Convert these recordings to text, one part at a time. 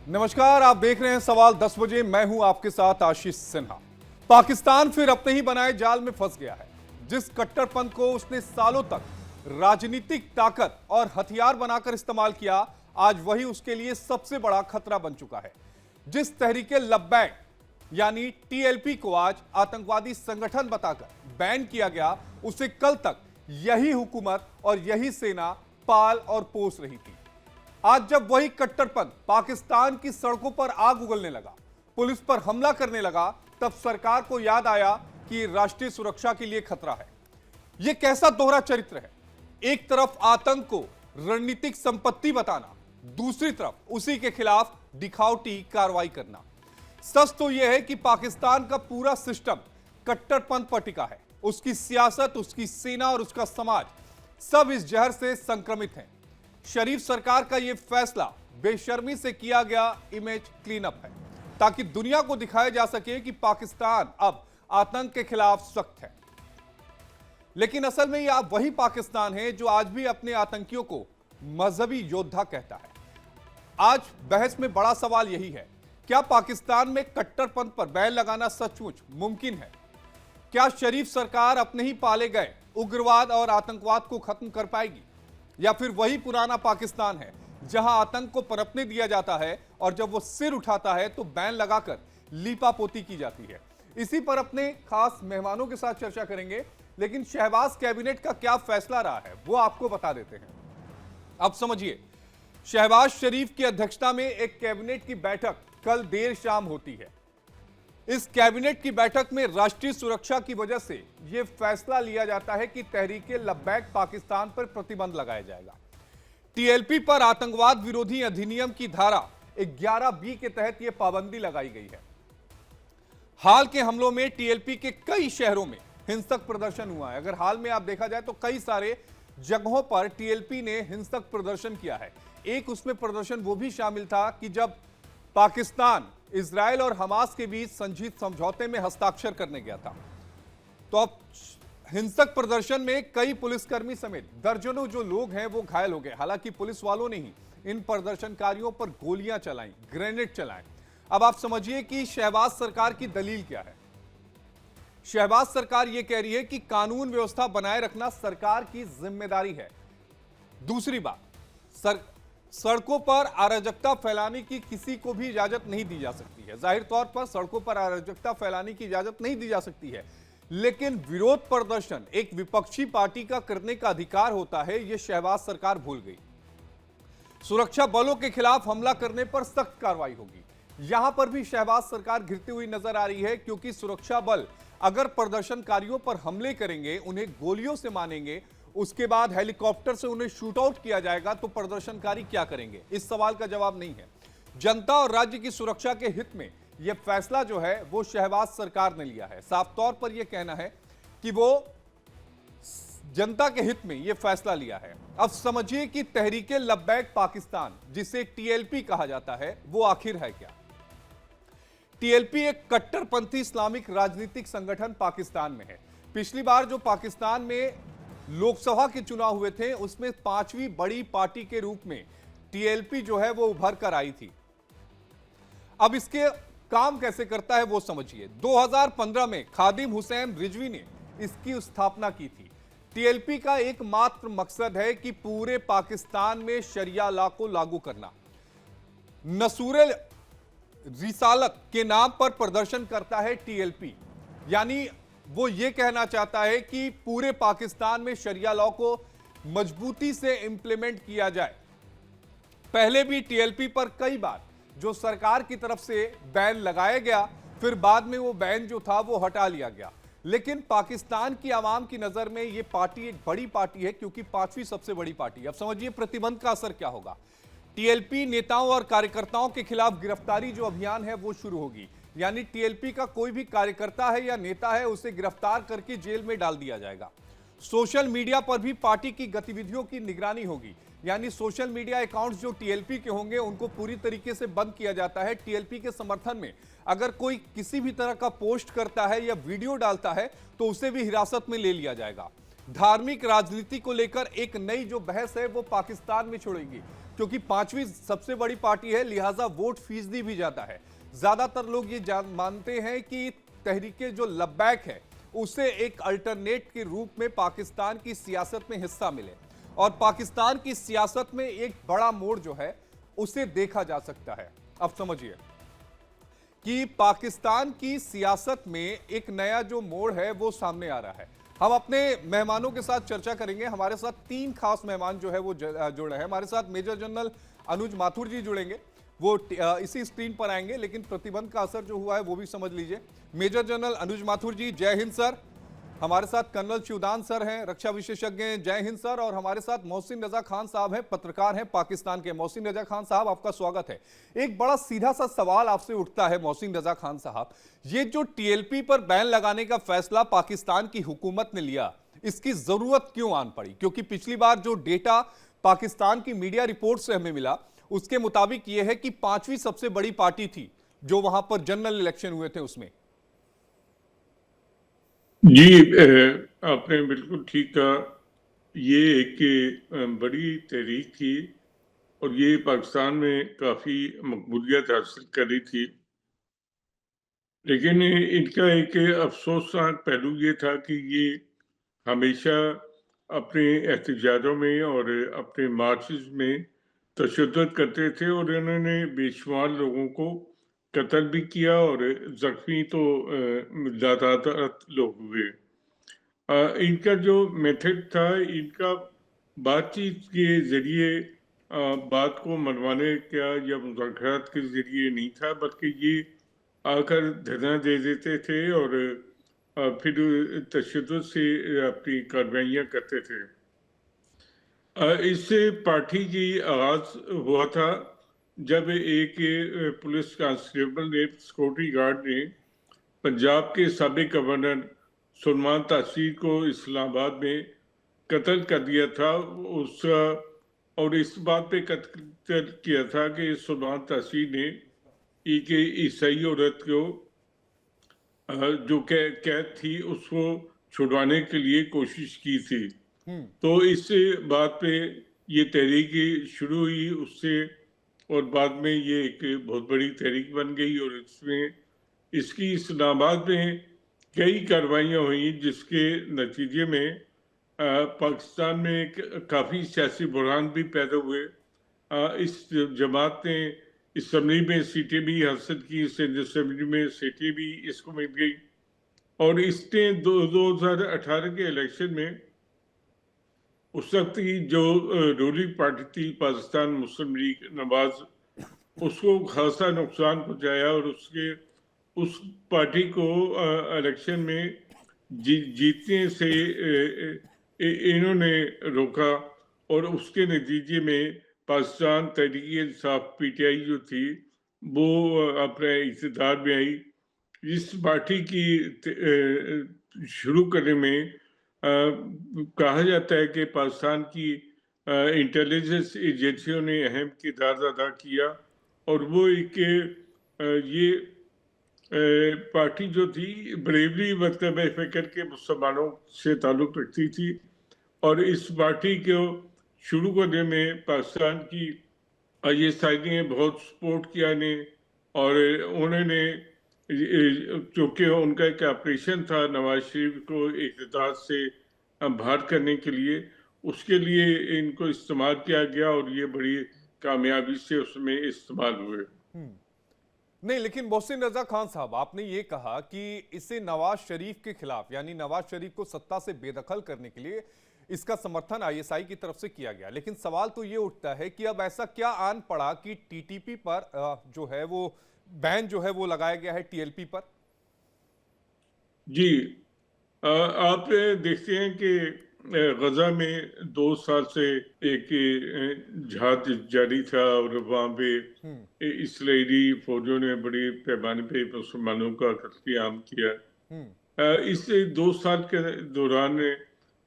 नमस्कार, आप देख रहे हैं सवाल 10 बजे। मैं हूं आपके साथ आशीष सिन्हा। पाकिस्तान फिर अपने ही बनाए जाल में फंस गया है। जिस कट्टरपंथ को उसने सालों तक राजनीतिक ताकत और हथियार बनाकर इस्तेमाल किया, आज वही उसके लिए सबसे बड़ा खतरा बन चुका है। जिस तहरीके लब्बैक यानी टीएलपी को आज आतंकवादी संगठन बताकर बैन किया गया, उसे कल तक यही हुकूमत और यही सेना पाल और पोस रही थी। आज जब वही कट्टरपंथ पाकिस्तान की सड़कों पर आग उगलने लगा, पुलिस पर हमला करने लगा, तब सरकार को याद आया कि राष्ट्रीय सुरक्षा के लिए खतरा है। यह कैसा दोहरा चरित्र है? एक तरफ आतंक को रणनीतिक संपत्ति बताना, दूसरी तरफ उसी के खिलाफ दिखावटी कार्रवाई करना। सच तो यह है कि पाकिस्तान का पूरा सिस्टम कट्टरपंथ पर टिका है। उसकी सियासत, उसकी सेना और उसका समाज सब इस जहर से संक्रमित हैं। शरीफ सरकार का यह फैसला बेशर्मी से किया गया इमेज क्लीन अप है, ताकि दुनिया को दिखाया जा सके कि पाकिस्तान अब आतंक के खिलाफ सख्त है। लेकिन असल में यह वही पाकिस्तान है जो आज भी अपने आतंकियों को मजहबी योद्धा कहता है। आज बहस में बड़ा सवाल यही है, क्या पाकिस्तान में कट्टरपंथ पर बैन लगाना सचमुच मुमकिन है? क्या शरीफ सरकार अपने ही पाले गए उग्रवाद और आतंकवाद को खत्म कर पाएगी, या फिर वही पुराना पाकिस्तान है जहां आतंक को पनपने दिया जाता है और जब वो सिर उठाता है तो बैन लगाकर लीपापोती की जाती है? इसी पर अपने खास मेहमानों के साथ चर्चा करेंगे। लेकिन शहबाज कैबिनेट का क्या फैसला रहा है वो आपको बता देते हैं। अब समझिए, शहबाज शरीफ की अध्यक्षता में एक कैबिनेट की बैठक कल देर शाम होती है। इस कैबिनेट की बैठक में राष्ट्रीय सुरक्षा की वजह से यह फैसला लिया जाता है कि तहरीके लब्बैक पाकिस्तान पर प्रतिबंध लगाया जाएगा। टीएलपी पर आतंकवाद विरोधी अधिनियम की धारा 11B के तहत यह पाबंदी लगाई गई है। हाल के हमलों में टीएलपी के कई शहरों में हिंसक प्रदर्शन हुआ है। अगर हाल में आप देखा जाए तो कई सारे जगहों पर टीएलपी ने हिंसक प्रदर्शन किया है। एक उसमें प्रदर्शन वो भी शामिल था कि जब पाकिस्तान इजराइल और हमास के बीच संजीत समझौते में हस्ताक्षर करने गया था, तो अब हिंसक प्रदर्शन में कई पुलिसकर्मी समेत दर्जनों जो लोग हैं वो घायल हो गए। हालांकि पुलिस वालों ने ही इन प्रदर्शनकारियों पर गोलियां चलाई, ग्रेनेड चलाए। अब आप समझिए कि शहबाज सरकार की दलील क्या है। शहबाज सरकार यह कह रही है कि कानून व्यवस्था बनाए रखना सरकार की जिम्मेदारी है। दूसरी बात, सड़कों पर अराजकता फैलाने की किसी को भी इजाजत नहीं दी जा सकती है। जाहिर तौर पर सड़कों पर अराजकता फैलाने की इजाजत नहीं दी जा सकती है, लेकिन विरोध प्रदर्शन एक विपक्षी पार्टी का करने का अधिकार होता है, यह शहबाज सरकार भूल गई। सुरक्षा बलों के खिलाफ हमला करने पर सख्त कार्रवाई होगी। यहां पर भी शहबाज सरकार घिरती हुई नजर आ रही है, क्योंकि सुरक्षा बल अगर प्रदर्शनकारियों पर हमले करेंगे, उन्हें गोलियों से मारेंगे, उसके बाद हेलीकॉप्टर से उन्हें शूट आउट किया जाएगा, तो प्रदर्शनकारी क्या करेंगे? इस सवाल का जवाब नहीं है। जनता और राज्य की सुरक्षा के हित में यह फैसला जो है वो शहबाज सरकार ने लिया है। साफ तौर पर यह कहना है कि वो जनता के हित में यह फैसला लिया है। अब समझिए कि तहरीके लब्बैक पाकिस्तान, जिसे टीएलपी कहा जाता है, वो आखिर है क्या? टीएलपी एक कट्टरपंथी इस्लामिक राजनीतिक संगठन पाकिस्तान में है। पिछली बार जो पाकिस्तान में लोकसभा के चुनाव हुए थे, उसमें 5वीं बड़ी पार्टी के रूप में टीएलपी जो है वो उभर कर आई थी। अब इसके काम कैसे करता है वो समझिए। 2015 में खादिम हुसैन रिजवी ने इसकी स्थापना की थी। टीएलपी का एकमात्र मकसद है कि पूरे पाकिस्तान में शरिया लॉ को लागू करना। नसूरे रिसालत के नाम पर प्रदर्शन करता है टीएलपी, यानी वो ये कहना चाहता है कि पूरे पाकिस्तान में शरिया लॉ को मजबूती से इंप्लीमेंट किया जाए। पहले भी टीएलपी पर कई बार जो सरकार की तरफ से बैन लगाया गया, फिर बाद में वो बैन जो था वो हटा लिया गया। लेकिन पाकिस्तान की आवाम की नजर में ये पार्टी एक बड़ी पार्टी है, क्योंकि 5वीं सबसे बड़ी पार्टी है। अब समझिए प्रतिबंध का असर क्या होगा। टीएलपी नेताओं और कार्यकर्ताओं के खिलाफ गिरफ्तारी जो अभियान है वो शुरू होगी, यानी टीएलपी का कोई भी कार्यकर्ता है या नेता है, उसे गिरफ्तार करके जेल में डाल दिया जाएगा। सोशल मीडिया पर भी पार्टी की गतिविधियों की निगरानी होगी, यानी सोशल मीडिया अकाउंट्स जो टीएलपी के होंगे उनको पूरी तरीके से बंद किया जाता है। टीएलपी के समर्थन में अगर कोई किसी भी तरह का पोस्ट करता है या वीडियो डालता है तो उसे भी हिरासत में ले लिया जाएगा। धार्मिक राजनीति को लेकर एक नई जो बहस है वो पाकिस्तान में छुड़ेगी, क्योंकि पांचवी सबसे बड़ी पार्टी है, लिहाजा वोट फीसदी भी ज्यादा है। ज्यादातर लोग ये मानते हैं कि तहरीके जो लब्बैक है उसे एक अल्टरनेट के रूप में पाकिस्तान की सियासत में हिस्सा मिले, और पाकिस्तान की सियासत में एक बड़ा मोड़ जो है उसे देखा जा सकता है। अब समझिए कि पाकिस्तान की सियासत में एक नया जो मोड़ है वो सामने आ रहा है। हम अपने मेहमानों के साथ चर्चा करेंगे। हमारे साथ तीन खास मेहमान जो है वो जुड़ रहे हैं। हमारे साथ मेजर जनरल अनुज माथुर जी जुड़ेंगे, वो इसी स्क्रीन पर आएंगे, लेकिन प्रतिबंध का असर जो हुआ है वो भी समझ लीजिए। मेजर जनरल अनुज माथुर जी, जय हिंद सर। हमारे साथ कर्नल शिवदान सर हैं, रक्षा विशेषज्ञ हैं, जय हिंद सर। और हमारे साथ मोहसिन रजा खान साहब हैं, पत्रकार हैं पाकिस्तान के। मोहसिन रजा खान साहब, आपका स्वागत है। एक बड़ा सीधा सा सवाल आपसे उठता है मोहसिन रजा खान साहब, ये जो टीएलपी पर बैन लगाने का फैसला पाकिस्तान की हुकूमत ने लिया, इसकी जरूरत क्यों आन पड़ी? क्योंकि पिछली बार जो डेटा पाकिस्तान की मीडिया रिपोर्ट से हमें मिला उसके मुताबिक यह है कि पांचवी सबसे बड़ी पार्टी थी जो वहां पर जनरल इलेक्शन हुए थे उसमें। जी, आपने बिल्कुल ठीक कहा। ये एक बड़ी तहरीक थी और ये पाकिस्तान में काफ़ी मकबूलियत हासिल करी थी, लेकिन इनका एक अफसोसनाक पहलू ये था कि ये हमेशा अपने एहतजाजों में और अपने मार्चेस में तशद्दुद करते थे और इन्होंने बेशुमार लोगों को कत्ल भी किया और ज़ख्मी तो ज़्यादातर लोग हुए। इनका जो मेथड था, इनका बातचीत के ज़रिए बात को मनवाने का या मुज़ाकरात के ज़रिए नहीं था, बल्कि ये आकर धरना दे देते थे और फिर तशद्दुद से अपनी कार्रवाइयाँ करते थे। इससे पार्टी की आगाज़ हुआ था जब एक पुलिस कांस्टेबल ने, सिक्योरिटी गार्ड ने पंजाब के साबिक गवर्नर सलमान तासीर को इस्लामाबाद में कत्ल कर दिया था। और इस बात पे कत्ल किया था कि सलमान तासीर ने एक ईसाई औरत को जो कैद थी उसको छुड़वाने के लिए कोशिश की थी। तो इस बात पे ये तहरीक शुरू हुई उससे, और बाद में ये एक बहुत बड़ी तहरीक बन गई और इसमें इसकी इस्लामाबाद में कई कार्रवाइयाँ हुई, जिसके नतीजे में पाकिस्तान में काफ़ी सियासी बुरहान भी पैदा हुए। इस जमात ने असम्बली में सीटें भी हासिल की, सिंध असम्बली में सीटें भी इसको मिल गई, और इसने 2018 के इलेक्शन में उस वक्त की जो रूलिंग पार्टी थी पाकिस्तान मुस्लिम लीग नवाज, उसको खासा नुकसान पहुंचाया और उस पार्टी को इलेक्शन में जीतने से इन्होंने रोका, और उसके नतीजे में पाकिस्तान तहरीक-ए-इंसाफ पीटीआई जो थी वो अपने इक़्तिदार में आई। इस पार्टी की शुरू करने में कहा जाता है कि पाकिस्तान की इंटेलिजेंस एजेंसियों ने अहम किरदार अदा किया, और वो एक ये पार्टी जो थी ब्रेवली मतलब फ़िक्र के मुसलमानों से ताल्लुक़ रखती थी, और इस पार्टी को शुरू करने में पाकिस्तान की आईएसआई ने बहुत सपोर्ट किया इन्हें, और उन्होंने चूँकि उनका एक ऑपरेशन था नवाज शरीफ को इक़्तिदार से बाहर करने के लिए, उसके लिए इनको इस्तेमाल किया गया और ये बड़ी कामयाबी से उसमें इस्तेमाल हुए। नहीं, लेकिन मोहसिन रजा खान साहब, आपने ये कहा कि इसे नवाज शरीफ के खिलाफ, यानी नवाज शरीफ को सत्ता से बेदखल करने के लिए इसका समर्थन आईएसआई की तरफ से किया गया, लेकिन सवाल तो ये उठता है कि अब ऐसा क्या आन पड़ा कि टीटीपी पर जो है वो बैन जो है वो लगाया गया है टीएलपी पर? जी, आप देखते हैं कि गजा में 2 साल से एक जहाज जारी था और वहाँ पे इसराइली फौजों ने बड़े पैमाने पे मुसलमानों का कत्लेआम किया। इस 2 साल के दौरान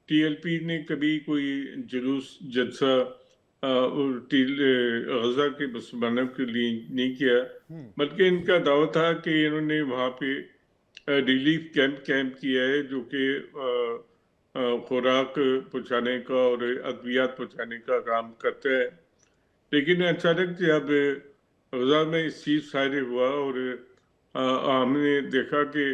टीएलपी ने कभी कोई जुलूस जलसा गजा के मुसलमानों के लिए नहीं किया, बल्कि इनका दावा था कि इन्होंने वहाँ पे रिलीफ कैंप किया है, जो कि खुराक पहुंचाने का और अद्वियात पहुंचाने का काम करते हैं। लेकिन अचानक जब गजा में सीज फायर हुआ और हमने देखा कि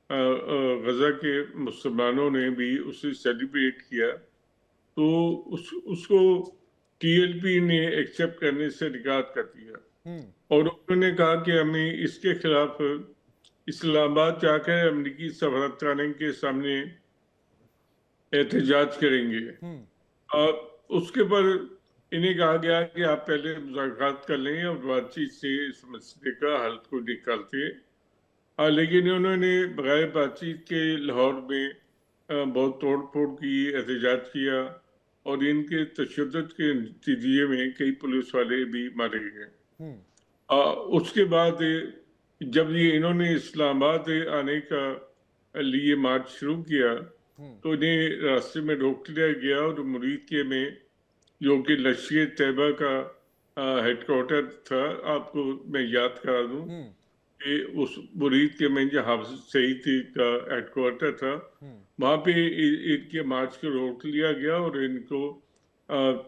गजा के मुसलमानों ने भी उसे सेलिब्रेट किया, तो उसको टीएलपी ने एक्सेप्ट करने से इनकार कर दिया और उन्होंने कहा कि हमें इसके खिलाफ इस्लामाबाद जाकर अमेरिकी सफारतखाने के सामने एहतजाज करेंगे। उसके पर इन्हें कहा गया कि आप पहले मुज़ाकरात कर लें और बातचीत से इस मसले का हल को निकालते हैं। लेकिन उन्होंने बगैर बातचीत के लाहौर में बहुत तोड़ फोड़ की, एहतजाज किया और इनके तशद्दुद के नतीजे में कई पुलिस वाले भी मारे गए। उसके बाद जब ये इन्होंने इस्लामाबाद आने का लिए मार्च शुरू किया, तो इन्हें रास्ते में रोक लिया गया और मुरीद में, जो कि लश्कर तैयबा का हेडक्वार्टर था, आपको मैं याद करा दूं कि उस मुरीद में जहाँ सईद का हेडक्वार्टर था, वहां पे इनके मार्च को रोक लिया गया और इनको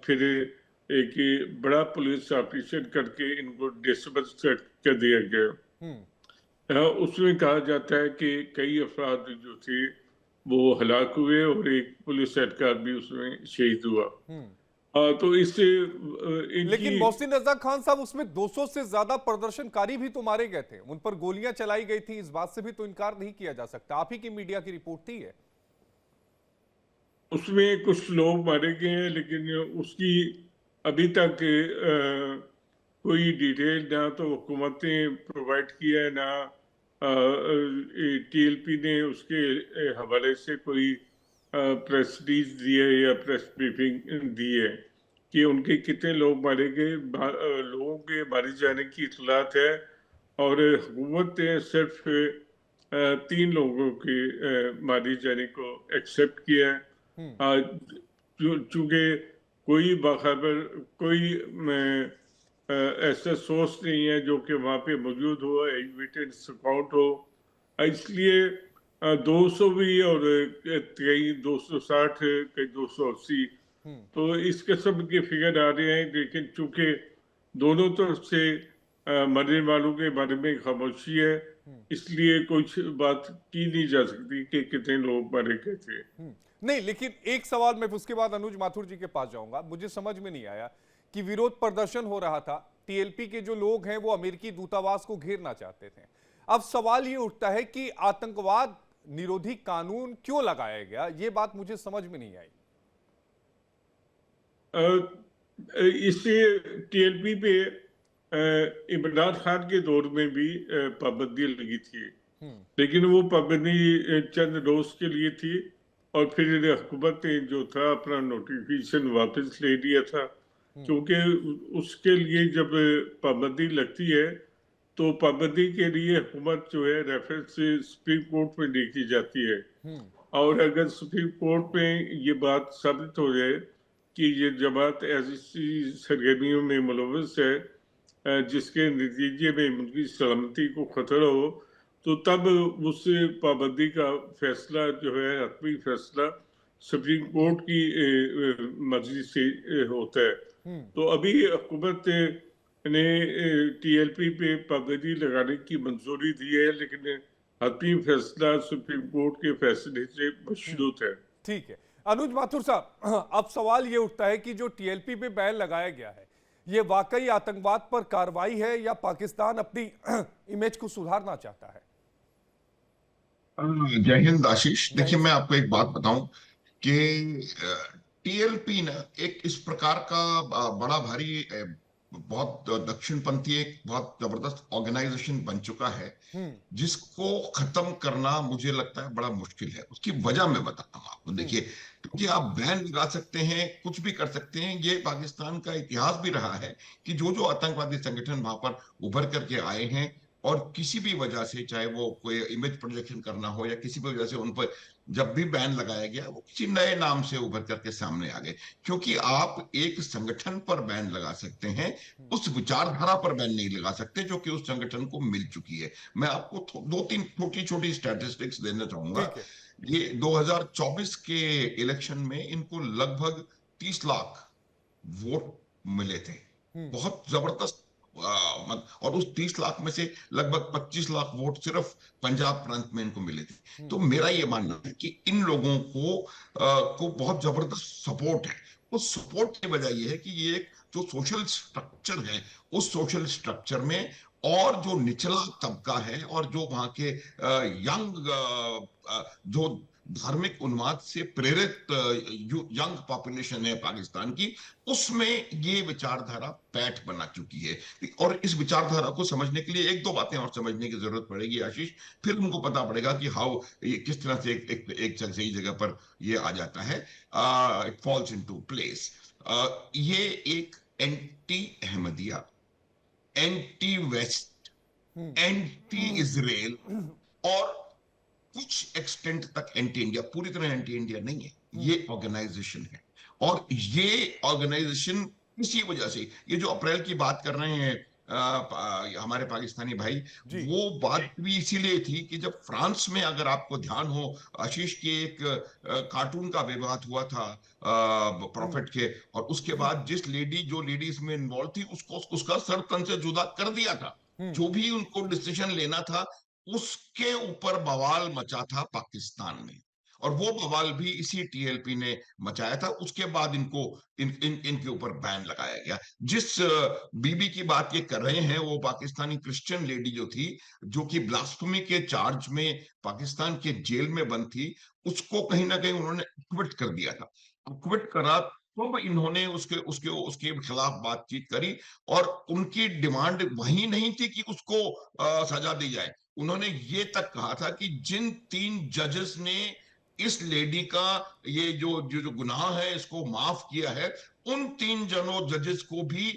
फिर एक बड़ा पुलिस ऑपरेशन करके इनको डिसबस कर दिया गया। उसमें कहा जाता है कि कई अफराद जो थे वो हलाक हुए और एक पुलिस एहलकार भी उसमें शहीद हुआ। तो इससे लेकिन मोहसिन रजा खान साहब, उसमें 200 से ज्यादा प्रदर्शनकारी भी तो मारे गए थे, उन पर गोलियां चलाई गई थी, इस बात से भी तो इनकार नहीं किया जा सकता। आप ही की मीडिया की रिपोर्ट थी है। उसमें कुछ लोग मारे गए हैं, लेकिन उसकी अभी तक कोई डिटेल ना तो हुकूमत ने प्रोवाइड किया है, ना टीएलपी ने उसके हवाले से कोई प्रेस रिलीज दी है या प्रेस ब्रीफिंग दी है कि उनके कितने लोग मारे गए। लोगों के मारे जाने की इतलात है और हुकूमत ने सिर्फ 3 लोगों के मारे जाने को एक्सेप्ट किया है। चूंकि कोई बाखबर कोई ऐसा सोर्स नहीं है जो कि वहां पे मौजूद हो, विटनेस अकाउंट हो, इसलिए 200 भी और कई 260, कई 280, तो इस किस्म के फिगर आ रहे हैं। लेकिन चूंकि दोनों तरफ से मरने वालों के बारे में खामोशी है, इसलिए कुछ बात की नहीं जा सकती कि कितने लोग मारे गए थे। नहीं, लेकिन एक सवाल मैं उसके बाद अनुज माथुर जी के पास जाऊंगा। मुझे समझ में नहीं आया कि विरोध प्रदर्शन हो रहा था, टीएलपी के जो लोग हैं वो अमेरिकी दूतावास को घेरना चाहते थे। अब सवाल ये उठता है कि आतंकवाद निरोधी कानून क्यों लगाया गया, ये बात मुझे समझ में नहीं आई। इससे टीएलपी पे इमरान खान के दौर में भी पाबंदी लगी थी, लेकिन वो पाबंदी चंद रोज के लिए थी और फिर हुकूमत ने जो था अपना नोटिफिकेशन वापस ले लिया था, क्योंकि उसके लिए जब पाबंदी लगती है तो पाबंदी के लिए हुकूमत जो है रेफरेंस सुप्रीम कोर्ट में देखी जाती है। और अगर सुप्रीम कोर्ट में ये बात साबित हो जाए कि ये जमात ऐसी सरगर्मियों में मुलव्वस है जिसके नतीजे में उनकी सलामती को खतरा हो, तो तब उस पाबंदी का फैसला जो है, हतमी फैसला सुप्रीम कोर्ट की मर्जी से होता है। तो अभी हुकूमत ने टीएलपी पे पाबंदी लगाने की मंजूरी दी है, लेकिन हतमी फैसला सुप्रीम कोर्ट के फैसले से मशरूत है। ठीक है अनुज माथुर साहब, अब सवाल ये उठता है कि जो टीएलपी पे बैन लगाया गया है, ये वाकई आतंकवाद पर कार्रवाई है या पाकिस्तान अपनी इमेज को सुधारना चाहता है? जय हिंद आशीष। देखिए, मैं आपको एक बात बताऊं कि टीएलपी ना एक इस प्रकार का बड़ा भारी बहुत दक्षिणपंथी एक बहुत जबरदस्त ऑर्गेनाइजेशन बन चुका है, जिसको खत्म करना मुझे लगता है बड़ा मुश्किल है। उसकी वजह मैं बताता हूँ आपको। देखिए, क्योंकि आप बैन लगा सकते हैं, कुछ भी कर सकते हैं, ये पाकिस्तान का इतिहास भी रहा है कि जो जो आतंकवादी संगठन वहां पर उभर करके आए हैं और किसी भी वजह से, चाहे वो कोई इमेज प्रोजेक्शन करना हो या किसी भी वजह से, उन पर जब भी बैन लगाया गया वो किसी नए नाम से उभर करके सामने आ गए। क्योंकि आप एक संगठन पर बैन लगा सकते हैं, उस विचारधारा पर बैन नहीं लगा सकते जो कि उस संगठन को मिल चुकी है। मैं आपको 2-3 छोटी छोटी स्टैटिस्टिक्स देना चाहूंगा ये 2024 के इलेक्शन में इनको लगभग 30 लाख वोट मिले थे। बहुत जबरदस्त और उस 30 लाख में से लगभग 25 लाख वोट सिर्फ पंजाब प्रांत में इनको मिले थे। तो मेरा ये मानना है कि इन लोगों को बहुत जबरदस्त सपोर्ट है। उस सपोर्ट की वजह यह है कि ये एक जो सोशल स्ट्रक्चर है, उस सोशल स्ट्रक्चर में और जो निचला तबका है और जो वहां के यंग जो धार्मिक उन्माद से प्रेरित यंग पॉपुलेशन है पाकिस्तान की, उसमें ये विचारधारा पैठ बना चुकी है। और इस विचारधारा को समझने के लिए एक दो बातें और समझने की जरूरत पड़ेगी आशीष, फिर उनको पता पड़ेगा कि हाउ ये किस तरह से एक सही जगह पर ये आ जाता है, इट फॉल्स इनटू प्लेस। ये एक anti Ahmadiyya, anti west, anti Israel और कुछ एक्सटेंट तक एंटी इंडिया, पूरी तरह एंटी इंडिया नहीं है, ये ऑर्गेनाइजेशन है। और ये ऑर्गेनाइजेशन इसी वजह से, ये जो अप्रैल की बात कर रहे हैं हमारे पाकिस्तानी भाई, वो बात भी इसीलिए थी कि जब फ्रांस में, अगर आपको ध्यान हो आशीष, की एक कार्टून का विवाद हुआ था प्रॉफिट के, और उसके बाद जो लेडी इसमें इन्वॉल्व थी उसका सर तन से जुदा कर दिया था। जो भी उनको डिसीजन लेना था उसके ऊपर बवाल मचा था पाकिस्तान में, और वो बवाल भी इसी टीएलपी ने मचाया था। उसके बाद इनके ऊपर बैन लगाया गया। जिस बीबी की बात ये कर रहे हैं, वो पाकिस्तानी क्रिश्चियन लेडी जो थी, जो कि ब्लास्फेमी के चार्ज में पाकिस्तान के जेल में बंद थी, उसको कहीं ना कहीं उन्होंने क्विट कर दिया था। क्विट करा तो इन्होंने उसके उसके उसके खिलाफ बातचीत करी, और उनकी डिमांड वही नहीं थी कि उसको सजा दी जाए। उन्होंने ये तक कहा था कि जिन 3 जजेस ने इस लेडी का ये जो गुनाह है इसको माफ किया है, उन 3 जजेस को भी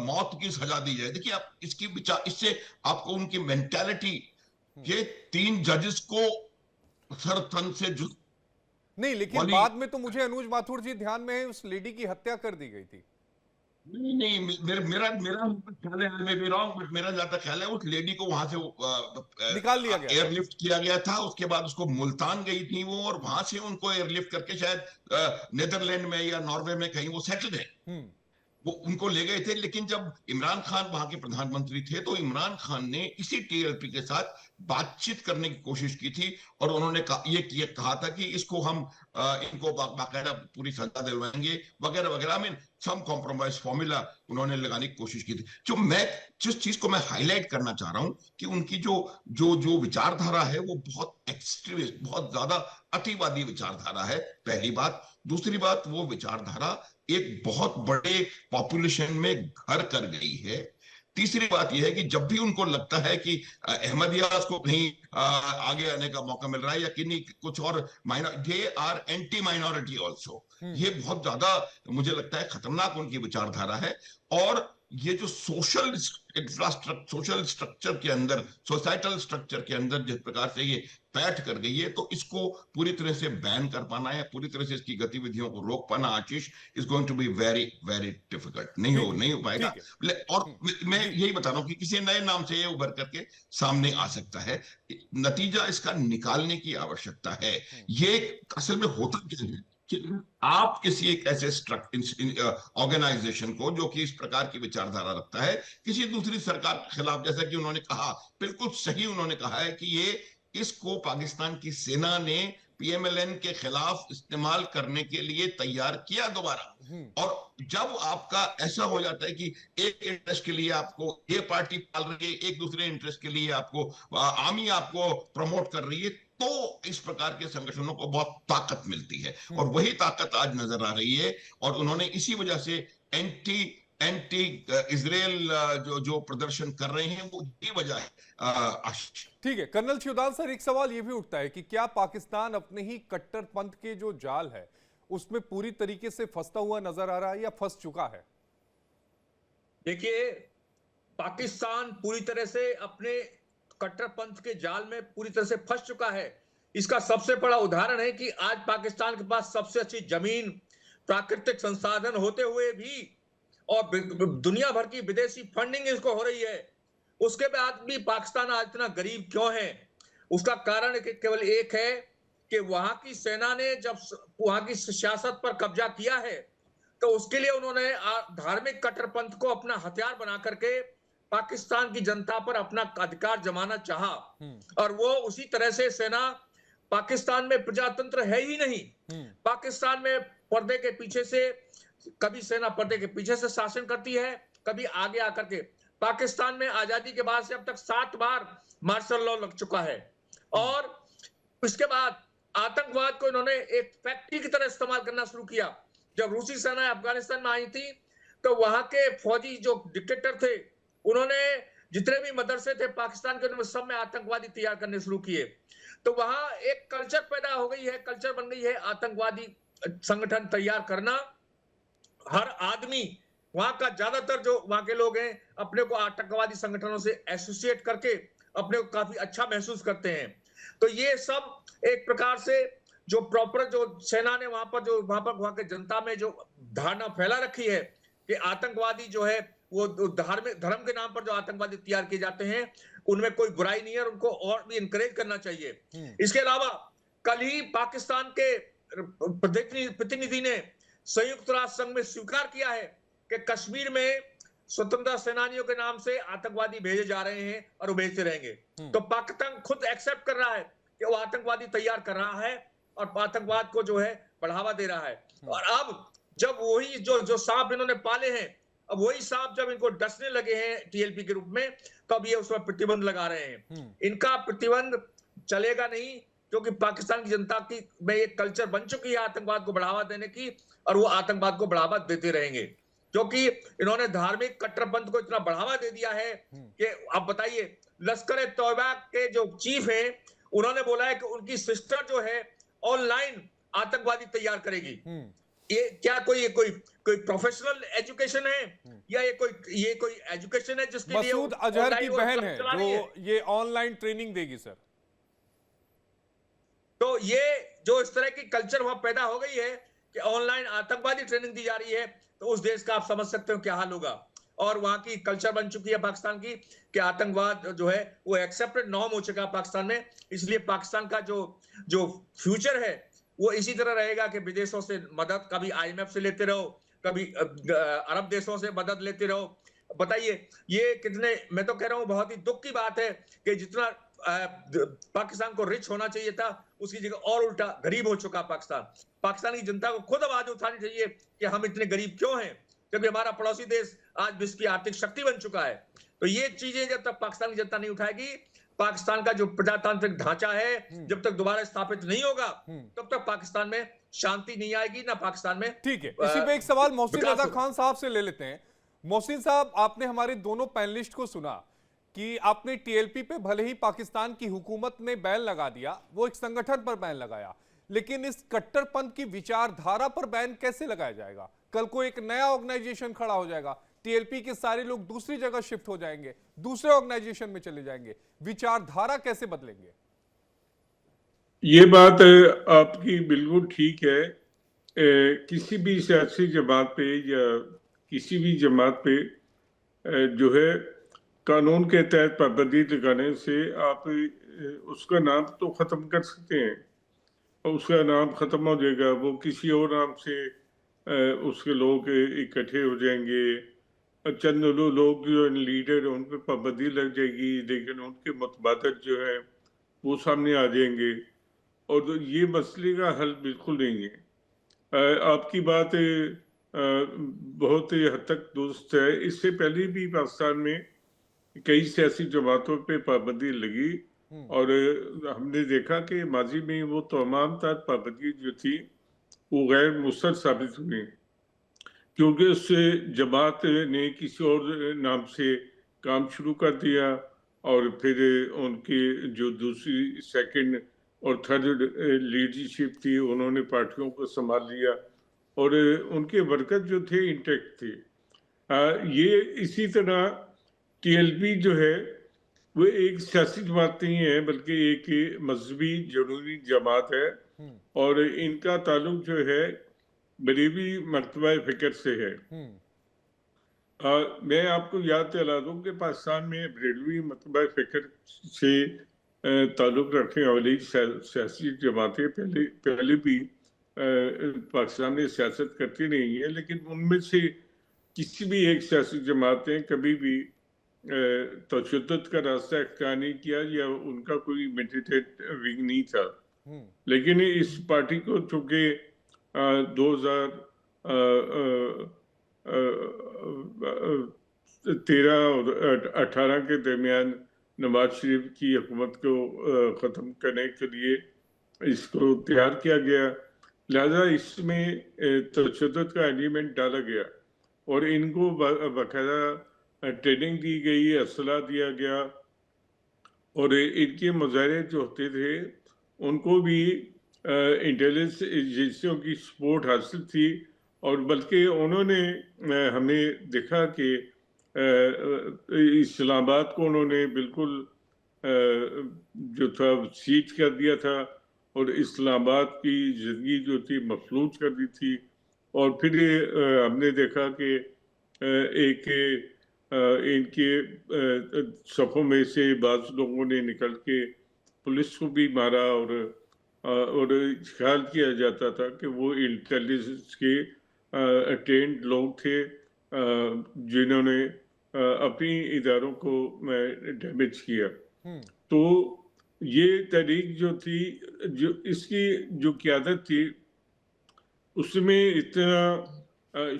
मौत की सजा दी जाए। देखिए आप इसकी विचार, इससे आपको उनकी मेंटालिटी, ये 3 जजेस को सर तन से नहीं, लेकिन बाद में तो मुझे अनुज माथुर जी ध्यान में है, उस लेडी की हत्या कर दी गई थी। नहीं, मेरा ख्याल है, मैं भी रॉन्ग, बट मेरा ज्यादा ख्याल है उस लेडी को वहां से निकाल लिया गया, एयरलिफ्ट किया गया था। उसके बाद उसको मुल्तान गई थी वो, और वहां से उनको एयरलिफ्ट करके शायद नीदरलैंड में या नॉर्वे में कहीं वो सेटल्ड है, वो उनको ले गए थे। लेकिन जब इमरान खान वहां के प्रधानमंत्री थे, तो इमरान खान ने इसी टीएलपी के साथ बातचीत करने की कोशिश की थी, और उन्होंने ये कहा था कि इसको हम इनको बाकायदा पूरी सजा दिलवाएंगे वगैरह वगैरह में सम कॉम्प्रोमाइज फॉर्मूला उन्होंने लगाने की कोशिश की थी। जिस चीज को मैं हाईलाइट करना चाह रहा हूं कि उनकी जो जो जो विचारधारा है वो बहुत एक्सट्रीमिस्ट, बहुत ज्यादा अतिवादी विचारधारा है, पहली बात। दूसरी बात, वो विचारधारा एक बहुत बड़े पॉपुलेशन में घर कर गई है। तीसरी बात यह है कि जब भी उनको लगता है कि अहमदियास को कहीं आगे आने का मौका मिल रहा है, या किन्हीं कुछ और they are anti minority also, ये बहुत ज्यादा मुझे लगता है खतरनाक उनकी विचारधारा है। और ये जो सोशल स्ट्रक्चर के अंदर, सोसाइटल स्ट्रक्चर के अंदर जिस प्रकार से ये बैठ कर गई है, तो इसको पूरी तरह से बैन कर पाना है, पूरी तरह से इसकी गतिविधियों को रोक पाना Ashish is going to be very very difficult. नहीं हो पाएगा। और मैं यही बता रहा हूं कि किसी नए नाम से ये उभर करके सामने आ सकता है। नतीजा इसका निकालने की आवश्यकता है। ये असल में होता क्या है कि आप किसी एक ऐसे ऑर्गेनाइजेशन को जो कि इस प्रकार की विचारधारा रखता है, किसी दूसरी सरकार के खिलाफ, जैसा कि उन्होंने कहा, बिल्कुल सही उन्होंने कहा है कि इसको पाकिस्तान की सेना ने पीएमएलएन के खिलाफ इस्तेमाल करने के लिए तैयार किया दोबारा। और जब आपका ऐसा हो जाता है कि एक इंटरेस्ट के लिए आपको ये पार्टी पाल रही है, एक दूसरे इंटरेस्ट के लिए आपको आर्मी आपको प्रमोट कर रही है, तो इस प्रकार के संगठनों को बहुत ताकत मिलती है, और वही ताकत आज नजर आ रही है। और उन्होंने इसी वजह से एंटी इजराइल जो प्रदर्शन कर रहे हैं, वो ये वजह है। ठीक है कर्नल शिवदान सर, एक सवाल ये भी उठता है कि क्या पाकिस्तान अपने ही कट्टरपंथ के जो जाल है उसमें पूरी तरीके से फंसता हुआ नजर आ रहा है, या फंस चुका है? देखिए, पाकिस्तान पूरी तरह से अपने कट्टरपंथ के जाल में पूरी तरह से फंस चुका है। इसका सबसे बड़ा उदाहरण है कि आज पाकिस्तान के पास सबसे अच्छी जमीन, प्राकृतिक संसाधन होते हुए भी, और दुनिया भर की विदेशी फंडिंग इसको हो रही है, उसके बाद भी पाकिस्तान आज इतना गरीब क्यों है? उसका कारण केवल एक है कि वहां की सेना ने जब वहां की सियासत पर कब्जा किया है तो उसके लिए उन्होंने धार्मिक कट्टरपंथ को अपना हथियार बना करके पाकिस्तान की जनता पर अपना अधिकार जमाना चाहा। और वो उसी तरह से सेना, पाकिस्तान में प्रजातंत्र है ही नहीं। पाकिस्तान में पर्दे के पीछे से, कभी सेना पर्दे के पीछे से शासन करती है, कभी आगे आकर के। पाकिस्तान में आजादी के बाद से अब तक 7 बार मार्शल लॉ लग चुका है। और उसके बाद आतंकवाद को इन्होंने एक फैक्ट्री की तरह इस्तेमाल करना शुरू किया। जब रूसी सेना अफगानिस्तान में आई थी तो वहां के फौजी जो डिक्टेटर थे, उन्होंने जितने भी मदरसे थे पाकिस्तान के, उनमें सब में आतंकवादी तैयार करने शुरू किए। तो वहां एक कल्चर पैदा हो गई है, कल्चर बन गई है आतंकवादी संगठन तैयार करना। हर आदमी, वहां का ज्यादातर जो वहां के लोग हैं, अपने को आतंकवादी संगठनों से एसोसिएट करके अपने को काफी अच्छा महसूस करते हैं। तो ये सब एक प्रकार से जो प्रॉपर जो सेना ने वहां के जनता में जो धारणा फैला रखी है कि आतंकवादी जो है वो धार्मिक धर्म के नाम पर जो आतंकवादी तैयार किए जाते हैं, उनमें कोई बुराई नहीं है और उनको और भी इंकरेज करना चाहिए। इसके अलावा कल ही पाकिस्तान के प्रतिनिधि ने संयुक्त राष्ट्र संघ में स्वीकार किया है कि कश्मीर में स्वतंत्रता सेनानियों के नाम से आतंकवादी भेजे जा रहे हैं और वो भेजते रहेंगे। तो पाकिस्तान खुद एक्सेप्ट कर रहा है कि वो आतंकवादी तैयार कर रहा है और आतंकवाद को जो है बढ़ावा दे रहा है। और अब जब वही जो सांप इन्होंने पाले हैं, अब वही सांप जब इनको डसने लगे हैं टीएलपी के रूप में, तब ये उसमें प्रतिबंध लगा रहे हैं। इनका प्रतिबंध चलेगा नहीं, क्योंकि पाकिस्तान की जनता की में एक कल्चर बन चुकी है आतंकवाद को बढ़ावा देने की, और वो आतंकवाद को बढ़ावा देते रहेंगे। क्योंकि इन्होंने धार्मिक कट्टरपंथ को इतना बढ़ावा दे दिया है कि आप बताइए, लश्कर तौबा के जो चीफ हैं, उन्होंने बोला है कि उनकी सिस्टर जो है ऑनलाइन आतंकवादी तैयार करेगी। ये क्या कोई प्रोफेशनल एजुकेशन है, या ये कोई एजुकेशन है जिसके लिए मसूद अजहर की बहन है जो ये ऑनलाइन ट्रेनिंग देगी सर। तो ये जो इस तरह की कल्चर वहां पैदा हो गई है कि ऑनलाइन आतंकवादी ट्रेनिंग दी जा रही है, तो उस देश का आप समझ सकते हो क्या हाल होगा। और वहां की कल्चर बन चुकी है पाकिस्तान की कि आतंकवाद जो है वो एक्सेप्टेड नॉर्म हो चुका है पाकिस्तान में। इसलिए पाकिस्तान का जो फ्यूचर है वो इसी तरह रहेगा कि विदेशों से मदद, कभी आईएमएफ से लेते रहो, कभी अरब देशों से मदद लेते रहो। बताइए ये कितने, मैं तो कह रहा हूं बहुत ही दुख की बात है कि जितना पाकिस्तान को रिच होना चाहिए था, उसकी जगह और उल्टा गरीब हो चुका पाकिस्तान। पाकिस्तान की जनता को खुद आवाज उठानी चाहिए कि हम इतने गरीब क्यों हैं, जबकि हमारा पड़ोसी देश आज विश्व की आर्थिक शक्ति बन चुका है। तो ये चीजें जब तक पाकिस्तान की जनता नहीं उठाएगी, पाकिस्तान का जो प्रजातांत्रिक ढांचा है जब तक दोबारा स्थापित नहीं होगा, तब तक पाकिस्तान में शांति नहीं आएगी, ना पाकिस्तान में। ठीक है, इसी पे एक सवाल मोहसिन रजा खान साहब से ले लेते हैं। मोहसिन साहब, आपने हमारे दोनों पैनलिस्ट को सुना कि आपने टीएलपी पे भले ही पाकिस्तान की हुकूमत ने बैन लगा दिया, वो एक संगठन पर बैन लगाया, लेकिन इस कट्टरपंथ की विचारधारा पर बैन कैसे लगाया जाएगा? कल को एक नया ऑर्गेनाइजेशन खड़ा हो जाएगा, टीएलपी के सारे लोग दूसरी जगह शिफ्ट हो जाएंगे, दूसरे ऑर्गेनाइजेशन में चले जाएंगे, विचारधारा कैसे बदलेंगे? ये बात आपकी बिल्कुल ठीक है। किसी भी सियासी जमात पे या किसी भी जमात पे जो है कानून के तहत पाबंदी लगाने से आप उसका नाम तो खत्म कर सकते हैं, और उसका नाम खत्म हो जाएगा, वो किसी और नाम से उसके लोग इकट्ठे हो जाएंगे। चंद लोग जो लीडर उन पर पाबंदी लग जाएगी, लेकिन उनके मुतबादल जो है वो सामने आ जाएंगे, और ये मसले का हल बिल्कुल नहीं है। आपकी बात बहुत हद तक दुरुस्त है। इससे पहले भी पाकिस्तान में कई सियासी जमातों पे पाबंदी लगी, और हमने देखा कि माजी में वो तमाम तर पाबंदी जो थी वो गैर मुस्तद साबित हुई, क्योंकि उस जमात ने किसी और नाम से काम शुरू कर दिया, और फिर उनकी जो दूसरी सेकंड और थर्ड लीडरशिप थी, उन्होंने पार्टियों को संभाल लिया, और उनके वर्कर जो थे इंटैक्ट थे। ये इसी तरह टीएलपी जो है वो एक सियासी जमात नहीं है, बल्कि एक मजहबी जरूरी जमात है, और इनका ताल्लुक जो है बरेलवी मकतबा फिक्र से है। मैं आपको याद दिला दूं कि पाकिस्तान में बरेलवी मकतबा फिक्र से ताल्लुक रखने वाली सियासी जमातें पहले पहले भी पाकिस्तान में सियासत करती रही है, लेकिन उनमें से किसी भी एक सियासी जमात ने कभी भी तशद्दुद का रास्ता इख्तियार नहीं किया या उनका कोई मिलिटेंट विंग नहीं था। लेकिन इस पार्टी को चूंकि 2013 और 18 के दरमियान नवाज शरीफ की हुकूमत को ख़त्म करने के लिए इसको तैयार किया गया, लिहाजा इसमें तशद्दुद का एलिमेंट डाला गया और इनको बाकायदा ट्रेनिंग दी गई, असला दिया गया और इनके मुजाहरे जो होते थे उनको भी इंटेलिजेंस एजेंसियों की सपोर्ट हासिल थी और बल्कि उन्होंने हमें देखा कि इस्लामाबाद को उन्होंने बिल्कुल जो था सीज कर दिया था और इस्लामाबाद की जिंदगी जो थी मफलूज कर दी थी। और फिर हमने देखा कि एक इनके सफ़ों में से बाज़ लोगों ने निकल के पुलिस को भी मारा और ख्याल किया जाता था कि वो इंटेलिजेंस के ट्रेंड लोग थे जिन्होंने अपनी इदारों को डैमेज किया। तो ये तहरीक जो थी, जो इसकी जो क़यादत थी उसमें इतना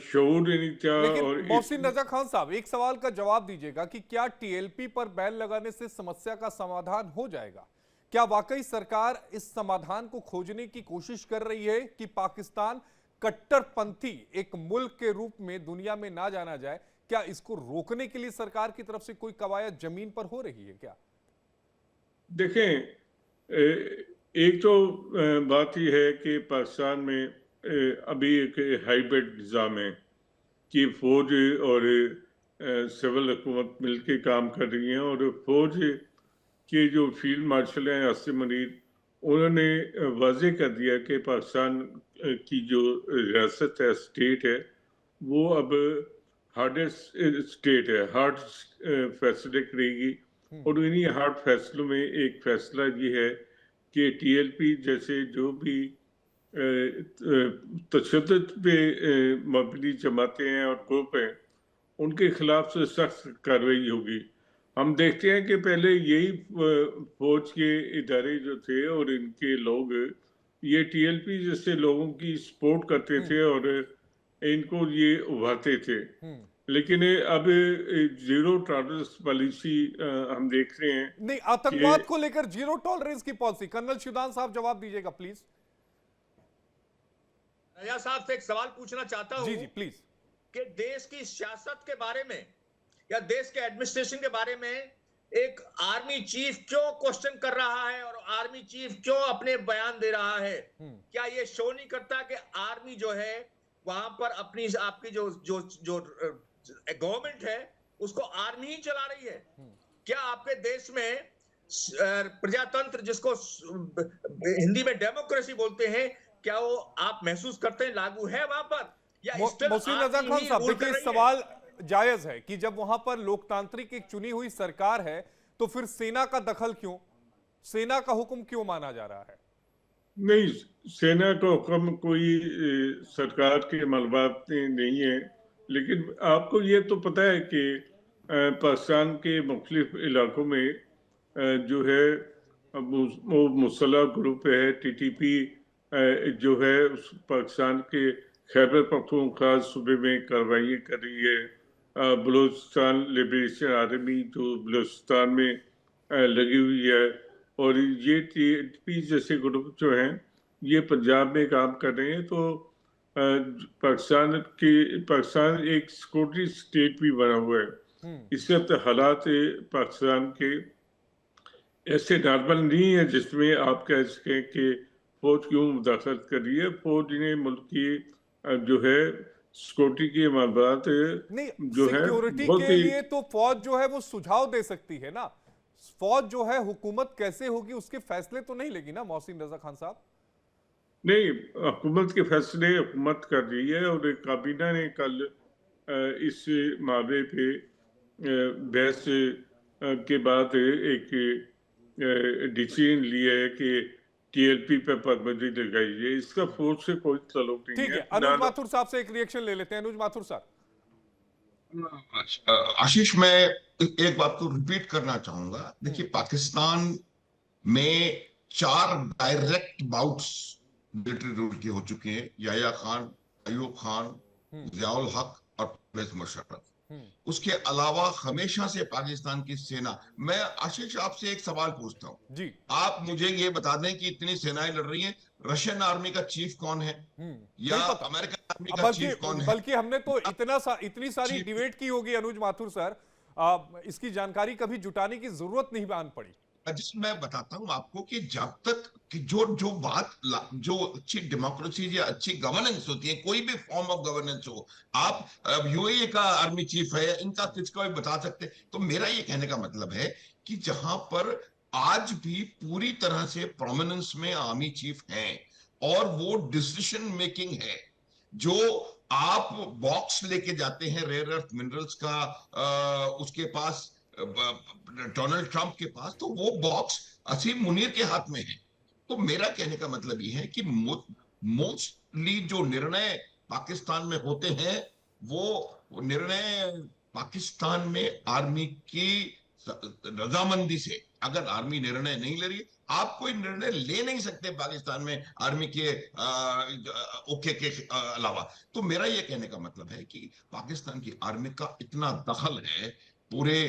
शऊर नहीं था। लेकिन और मोहसिन रजा खान साहब, एक सवाल का जवाब दीजिएगा कि क्या टीएलपी पर बैन लगाने से समस्या का समाधान हो जाएगा? क्या वाकई सरकार इस समाधान को खोजने की कोशिश कर रही है कि पाकिस्तान कट्टरपंथी एक मुल्क के रूप में दुनिया में ना जाना जाए? क्या इसको रोकने के लिए सरकार की तरफ से कोई कवायद जमीन पर हो रही है क्या? देखें, एक तो बात यह है कि पाकिस्तान में अभी एक हाइब्रिड निज़ाम है कि फौज और सिविल हुकूमत मिलकर काम कर रही हैं और फौज के जो फील्ड मार्शल हैं आसिम मुनीर, उन्होंने वाज़ेह कर दिया कि पाकिस्तान की जो रियासत है, स्टेट है, वो अब हार्डेस्ट स्टेट है, हार्ड फैसले करेगी। और इन्हीं हार्ड फैसलों में एक फैसला ये है कि टीएलपी जैसे जो भी तशद्दुद पे मबनी जमातें हैं और ग्रुप हैं, उनके खिलाफ से सख्त कार्रवाई होगी। हम देखते हैं कि पहले यही फौज के इदारे जो थे और इनके लोग ये टीएलपी जैसे लोगों की सपोर्ट करते थे और इनको ये उभारते थे। लेकिन अब जीरो टॉलरेंस पॉलिसी हम देख रहे हैं। नहीं, आतंकवाद को लेकर जीरो टॉलरेंस की पॉलिसी, कर्नल शिवदान साहब जवाब दीजिएगा प्लीज। रजा साहब से एक सवाल पूछना चाहता हूं। जी जी प्लीज। कि देश की सियासत के बारे में या देश के एडमिनिस्ट्रेशन के बारे में एक आर्मी चीफ क्यों क्वेश्चन कर रहा है और आर्मी चीफ क्यों अपने बयान दे रहा है? क्या ये शो नहीं करता कि आर्मी जो है वहां पर अपनी आपकी जो जो जो गवर्नमेंट है उसको आर्मी ही चला रही है? क्या आपके देश में प्रजातंत्र, जिसको हिंदी में डेमोक्रेसी बोलते हैं, क्या वो आप महसूस करते हैं लागू है वहां पर, या मोहसिन रजा खान साहब, देखिए सवाल जायज है कि जब वहां पर लोकतांत्रिक एक चुनी हुई सरकार है तो फिर सेना का दखल क्यों, सेना का हुक्म क्यों माना जा रहा है? नहीं, सेना का हुक्म कोई सरकार के मलबात नहीं है, लेकिन आपको ये तो पता है कि पाकिस्तान के मुख्तलिफ इलाकों में जो है वो मुसल्लह ग्रुप है, टीटीपी जो है पाकिस्तान के खैबर पख्तूनख्वा सूबे में कार्रवाई कर रही है। बलूचिस्तान लिबरेशन आर्मी जो बलूचिस्तान में लगी हुई है, और ये टीटीपी जैसे ग्रुप जो हैं ये पंजाब में काम कर रहे हैं। तो पाकिस्तान एक सिक्योरिटी स्टेट भी बना हुआ है। इससे हालात पाकिस्तान के ऐसे नॉर्मल नहीं है जिसमें आप कह सकें कि फौज क्यों मुदाखलत कर रही है। फौज ने मुल्क की जो है सिक्योरिटी के मामलात जो है सिक्योरिटी के लिए तो फौज जो है वो सुझाव दे सकती है ना, फौज जो है हुकूमत कैसे होगी उसके फैसले तो नहीं लेगी ना मोहसिन रजा खान साहब? नहीं, हुकूमत के फैसले हुकूमत कर रही है और काबीना ने कल इस मामले पे बहस के बाद एक डिसीजन लिया है कि टीएलपी पे पाबंदी लगाई है, इसका फोर्स से कोई ताल्लुक नहीं ठीक है। है, अनुज माथुर साहब से एक रिएक्शन ले लेते हैं। अनुज माथुर साहब। आशीष, मैं एक बात को रिपीट करना चाहूंगा। देखिए, पाकिस्तान में 4 डायरेक्ट बाउट्स मिलिट्री रूल के हो चुके हैं। याया खान, अयूब खान, जियाउल हक और परवेज मुशर्रफ। उसके अलावा हमेशा से पाकिस्तान की सेना, मैं आशीष आपसे एक सवाल पूछता हूं जी। आप मुझे ये बता दें कि इतनी सेनाएं लड़ रही हैं, रशियन आर्मी का चीफ कौन है या नहीं पता। अमेरिकन आर्मी का बल्कि चीफ कौन है? बल्कि हमने तो इतनी सारी चीफ डिबेट की होगी अनुज माथुर सर, इसकी जानकारी कभी जुटाने की जरूरत नहीं मान पड़ी। जिसमें मैं बताता हूं आपको कि जब तक कि जो अच्छी डेमोक्रेसी या अच्छी गवर्नेंस होती है, कोई भी फॉर्म ऑफ गवर्नेंस हो, आप यूएई का आर्मी चीफ है, इनका किसका भी बता सकते। तो मेरा ये कहने का मतलब है कि जहां पर आज भी पूरी तरह से प्रोमिनेंस में आर्मी चीफ हैं और वो डिसीजन मेकिंग है, जो आप बॉक्स लेके जाते हैं रेयर अर्थ मिनरल्स का उसके पास, डोनाल्ड ट्रंप के पास, तो वो बॉक्स असीम मुनीर के हाथ में है। तो मेरा कहने का मतलब ये है कि मोस्टली जो निर्णय पाकिस्तान में होते हैं, वो निर्णय पाकिस्तान में आर्मी की रजामंदी से, अगर आर्मी निर्णय नहीं ले रही, आप कोई निर्णय ले नहीं सकते पाकिस्तान में आर्मी के ओके के अलावा। तो मेरा ये कहने का मतलब है कि पाकिस्तान की आर्मी का इतना दखल है पूरे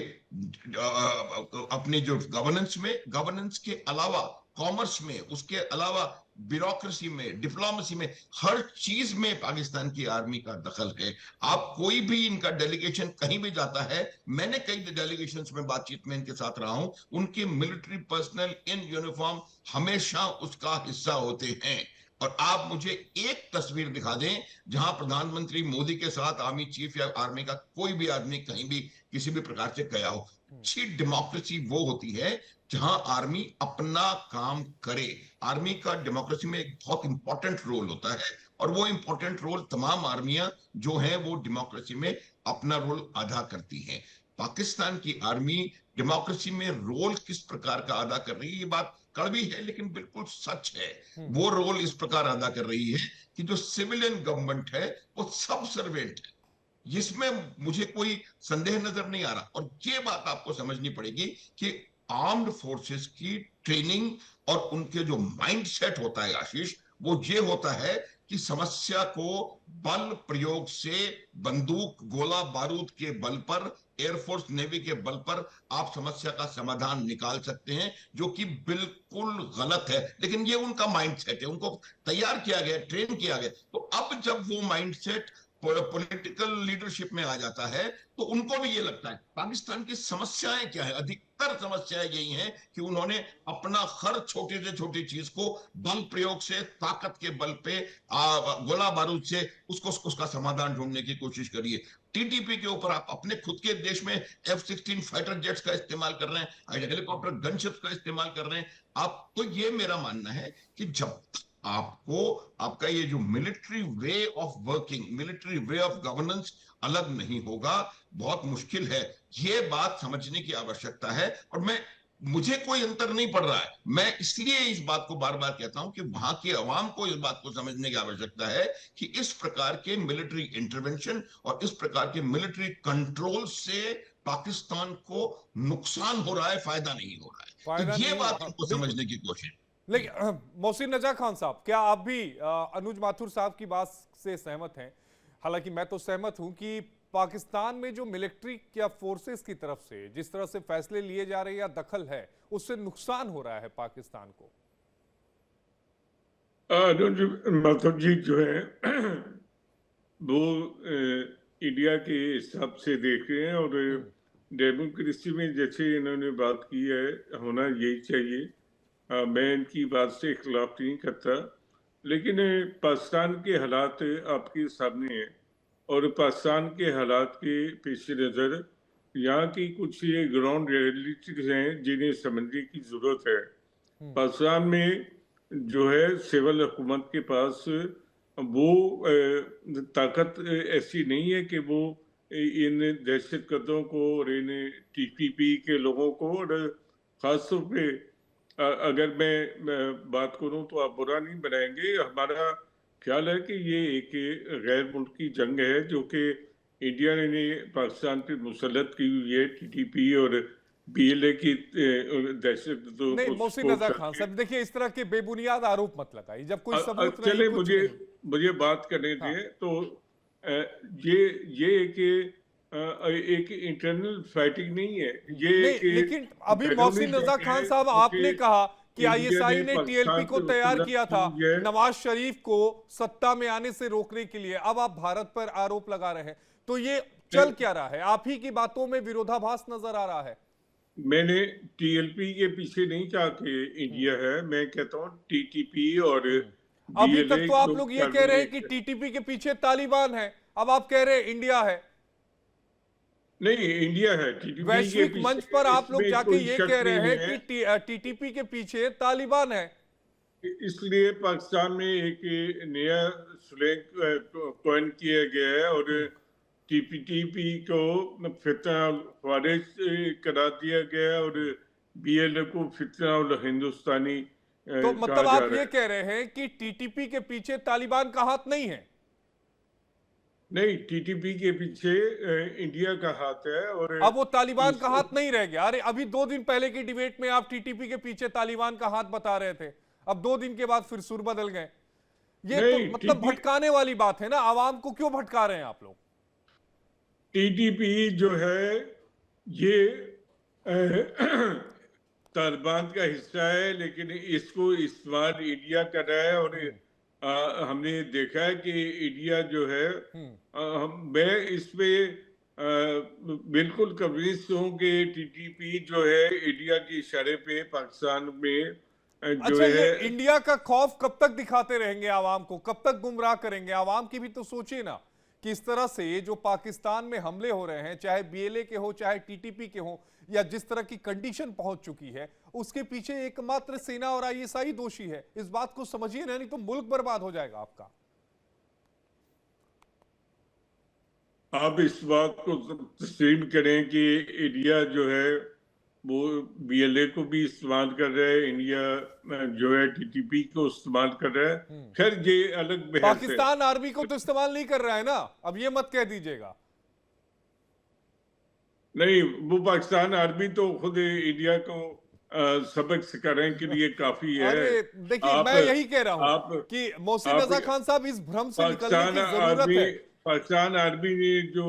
अपने जो गवर्नेंस के अलावा, कॉमर्स में, उसके अलावा ब्यूरोक्रेसी में, डिप्लोमेसी में, हर चीज में पाकिस्तान की आर्मी का दखल है। आप कोई भी इनका डेलीगेशन कहीं भी जाता है, मैंने कई डेलीगेशंस में बातचीत में इनके साथ रहा हूं, उनके मिलिट्री पर्सनल इन यूनिफॉर्म हमेशा उसका हिस्सा होते हैं। और आप मुझे एक तस्वीर दिखा दें जहां प्रधानमंत्री मोदी के साथ आर्मी चीफ या आर्मी का कोई भी आदमी कहीं भी किसी भी प्रकार से गया हो। अच्छी डेमोक्रेसी वो होती है जहां आर्मी अपना काम करे। आर्मी का डेमोक्रेसी में एक बहुत इंपॉर्टेंट रोल होता है, और वो इंपॉर्टेंट रोल तमाम आर्मियां जो हैं वो डेमोक्रेसी में अपना रोल अदा करती हैं। पाकिस्तान की आर्मी डेमोक्रेसी में रोल किस प्रकार का अदा कर रही है, ये बात कड़वी है लेकिन बिल्कुल सच है। वो रोल इस प्रकार अदा कर रही है कि जो सिविलियन गवर्नमेंट है वो सब सर्वेंट है, जिसमें मुझे कोई संदेह नजर नहीं आ रहा। और ये बात आपको समझनी पड़ेगी कि आर्म्ड फोर्सेस की ट्रेनिंग और उनके जो माइंड सेट होता है आशीष, वो ये होता है कि समस्या को बल प्रयोग से, बंदूक गोला बारूद के बल पर, एयरफोर्स नेवी के बल पर आप समस्या का समाधान निकाल सकते हैं, जो कि बिल्कुल गलत है। लेकिन ये उनका माइंडसेट है, उनको तैयार किया गया, ट्रेन किया गया। तो अब जब वो माइंडसेट पॉलिटिकल लीडरशिप में आ जाता है तो उनको भी ये लगता है। पाकिस्तान की समस्याएं क्या है? अधिकतर समस्याएं यही हैं कि उन्होंने अपना हर छोटी से छोटी चीज को बल प्रयोग से, ताकत के बल पे, गोला बारूद से उसका समाधान ढूंढने की कोशिश करी है। टीटीपी के ऊपर आप अपने खुद के देश में F-16 फाइटर जेट्स का इस्तेमाल कर रहे हैं, हेलीकॉप्टर गनशिप्स का इस्तेमाल कर रहे हैं आप। तो ये मेरा मानना है कि जब आपको आपका ये जो military way of working, military way of governance अलग नहीं होगा, बहुत मुश्किल है। ये बात समझने की आवश्यकता है। और मुझे कोई अंतर नहीं पड़ रहा है, मैं इसलिए इस बात को बार बार कहता हूं कि वहां की आवाम को इस बात को समझने की आवश्यकता है कि इस प्रकार के मिलिट्री इंटरवेंशन और इस प्रकार के मिलिट्री कंट्रोल से पाकिस्तान को नुकसान हो रहा है, फायदा नहीं हो रहा है। फायदा तो ये नहीं, बात हाँ, उनको बिल्कुल। समझने की कोशिश। लेकिन मोहसिन नजा खान साहब, क्या आप भी अनुज माथुर साहब की बात से सहमत हैं? हालांकि मैं तो सहमत हूं कि पाकिस्तान में जो मिलिट्री या फोर्सेस की तरफ से जिस तरह से फैसले लिए जा रहे हैं या दखल है, उससे नुकसान हो रहा है पाकिस्तान को। माथुर जी जो है वो इंडिया के हिसाब से देख रहे हैं, और डेमोक्रेसी में जैसे इन्होंने बात की है, होना यही चाहिए। मैं इनकी बात से खिलाफ नहीं करता, लेकिन पाकिस्तान के हालात आपके सामने हैं, और पाकिस्तान के हालात के पेश नज़र यहाँ की कुछ ये ग्राउंड रियलिटीज हैं जिन्हें समझने की जरूरत है। पाकिस्तान में जो है सिविल हुकूमत के पास वो ताकत ऐसी नहीं है कि वो इन दहशतगर्दों को और इन टीपीपी के लोगों को, और खासतौर पे अगर मैं बात करूं तो आप बुरा नहीं बनाएंगे। हमारा ख्याल है कि ये एक गैर मुल्की जंग है जो कि इंडिया ने पाकिस्तान पे मुसल्लत की हुई है, टीटीपी और बीएलए की दहशत नहीं को मोहसिन सपोर्ट रजा खान करके। साहब, देखिए इस तरह के बेबुनियाद आरोप मत लगाइए जब कोई सबूत नहीं, चले, कुछ मुझे नहीं। मुझे बात करने हाँ। दें। तो ये एक इंटरनल फाइटिंग नहीं है, ये नहीं, एक लेकिन अभी बैरूनी मोहसिन रजा जंग खान है साहब जो कि आपने कहा कि इंडिया ने आईएसआई ने टीएलपी पाकिस्तान को पे तैयार मुसल्लत किया की था हुई है। नवाज शरीफ को सत्ता में आने से रोकने के लिए, अब आप भारत पर आरोप लगा रहे हैं, तो ये चल क्या रहा है? आप ही की बातों में विरोधाभास नजर आ रहा है। मैंने टीएलपी के पीछे नहीं कहा कि इंडिया है, मैं कहता हूँ टीटीपी और अभी तक बीएलए तो आप जो लोग ये कह रहे हैं कि टर्मिनेट। टीटीपी के पीछे तालिबान है, अब आप कह रहे हैं इंडिया है। नहीं, इंडिया है टीटीपी के वैश्विक मंच पीछे, पर आप लोग इसमें जाके कोई ये शक कह रहे नहीं हैं है। कि टीटीपी के पीछे तालिबान है। इसलिए पाकिस्तान में एक नया स्लैंग कॉइन किया गया है और टीपीटीपी को फितना खारिज करार दिया गया है और बीएलए को फितना और हिंदुस्तानी तो कहा मतलब जा आप रहा ये है। कह रहे हैं कि टीटीपी के पीछे तालिबान का हाथ नहीं है? नहीं, टीटीपी के पीछे इंडिया का हाथ है और अब वो तालिबान इस का हाथ नहीं रह गया। अरे अभी 2 दिन पहले की डिबेट में आप टीटीपी के पीछे तालिबान का हाथ बता रहे थे, अब 2 दिन के बाद फिर सुर बदल गए। ये तो नहीं, मतलब भटकाने वाली बात है ना, आवाम को क्यों भटका रहे हैं आप लोग? टीटीपी जो है ये तालिबान का हिस्सा है, लेकिन इसको इस्तेमाल इंडिया कर रहा है और हमने देखा है कि इंडिया जो है मैं इस पे बिल्कुल कन्विंस हूँ कि टीटीपी जो है इंडिया के इशारे पे पाकिस्तान में जो अच्छा, ये है। इंडिया का खौफ कब तक दिखाते रहेंगे आवाम को, कब तक गुमराह करेंगे आवाम की? भी तो सोचिए ना कि इस तरह से जो पाकिस्तान में हमले हो रहे हैं, चाहे बीएलए के हो चाहे टीटीपी के हो, या जिस तरह की कंडीशन पहुंच चुकी है, उसके पीछे एकमात्र सेना और आईएसआई दोषी है। इस बात को समझिए ना, नहीं तो मुल्क बर्बाद हो जाएगा आपका। आप इस बात को तस्लीम करें कि इंडिया जो है वो बीएलए को भी इस्तेमाल कर रहा है, इंडिया जो है टीटीपी को इस्तेमाल कर रहा है। खैर ये अलग बहस है। पाकिस्तान आर्मी को तो इस्तेमाल नहीं कर रहा है ना, अब ये मत कह दीजिएगा। नहीं, वो पाकिस्तान आर्मी तो खुद इंडिया को सबक सिखाने के लिए काफी है। अरे देखिए, मैं यही कह रहा हूं कि मोहसिन रजा खान साहब, इस भ्रम से निकलने की जरूरत है। पाकिस्तान आर्मी ने जो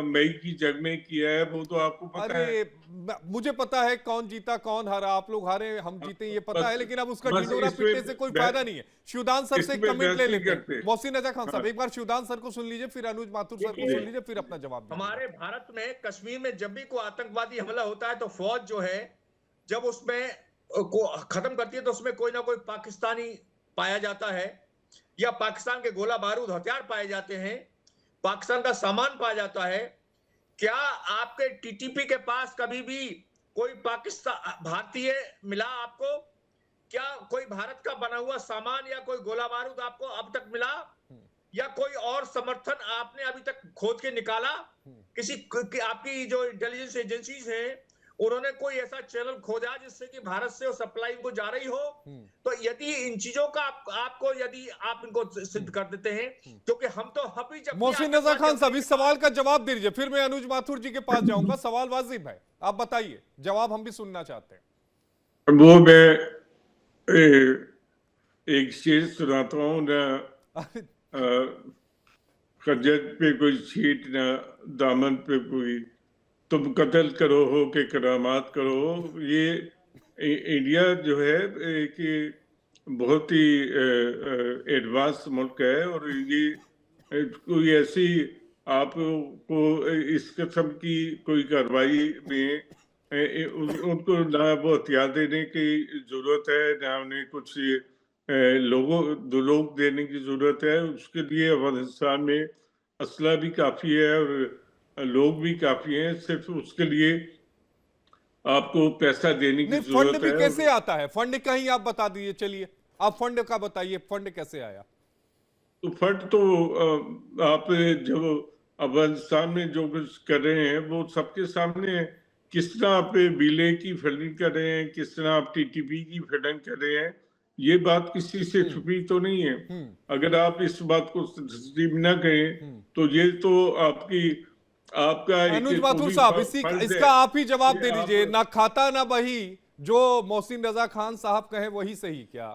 मई की जंग में किया है वो तो आपको पता है। अरे मुझे पता है कौन जीता कौन हारा, आप लोग हारे हम जीते ये पता है, लेकिन अब उसका बस ढिंढोरा इसमें पीटने से कोई फायदा नहीं है। शिवदान सर से कमेंट ले लेते हैं। मोहसिन रजा खान साहब, एक बार शिवदान सर को सुन लीजिए, फिर अनुज माथुर सर को सुन लीजिए, फिर अपना जवाब दीजिए। हमारे भारत में कश्मीर में जब भी कोई आतंकवादी हमला होता है तो फौज जो है जब उसमें को खत्म करती है तो उसमें कोई ना कोई पाकिस्तानी पाया जाता है, या पाकिस्तान के गोला बारूद हथियार पाए जाते हैं, पाकिस्तान का सामान पाया जाता है। क्या आपके टीटीपी के पास कभी भी कोई पाकिस्तान भारतीय मिला आपको? क्या कोई भारत का बना हुआ सामान या कोई गोला बारूद आपको अब तक मिला, या कोई और समर्थन आपने अभी तक खोज के निकाला? आपकी जो इंटेलिजेंस एजेंसीज हैं उन्होंने कोई ऐसा चैनल खोजा जिससे कि भारत से सप्लाई इनको जा रही हो? तो यदि इन चीजों का आपको यदि आप इनको सिद्ध कर देते हैं, क्योंकि हम तो हबी जब मोहसिन रजा खान साहब, इस सवाल का जवाब दीजिए, फिर मैं अनुज माथुर जी के पास जाऊंगा। सवाल वाजिब है, आप बताइए, जवाब हम भी सुनना चाहते हैं। वो मैं एक शेर सुनाता हूँ ना, खजत पे कोई छीट ना दामन पे कोई, तुम कत्ल करो हो के करामात करो। ये इंडिया जो है एक बहुत ही एडवांस मुल्क है और ये कोई ऐसी आपको इस किस्म की कोई कार्रवाई में उनको ना वो हथियार देने की जरूरत है, ना उन्हें कुछ लोग देने की जरूरत है। उसके लिए अफगानिस्तान में असला भी काफी है और लोग भी काफी हैं, सिर्फ उसके लिए आपको पैसा देने की नहीं, फंड जरूरत भी है। कैसे आता है? फंड कहीं आप बता दीजिए, चलिए आप फंड का बताइए, फंड कैसे आया? तो फंड तो आप जब अफगानिस्तान में जो कुछ कर रहे हैं वो सबके सामने किस तरह आप विले की फंडिंग कर रहे हैं, किस तरह आप टीटीपी की फंडिंग कर रहे हैं, ये बात किसी से छुपी तो नहीं है। अगर आप इस बात को तस्लीम ना करें तो ये तो आपका अनुज एक माथुर पूरी साहब, फर्ज है इसका आप ही जवाब कि दे दीजिए। आप ना खाता ना बही, जो मोहसिन रजा खान साहब कहे वही सही क्या?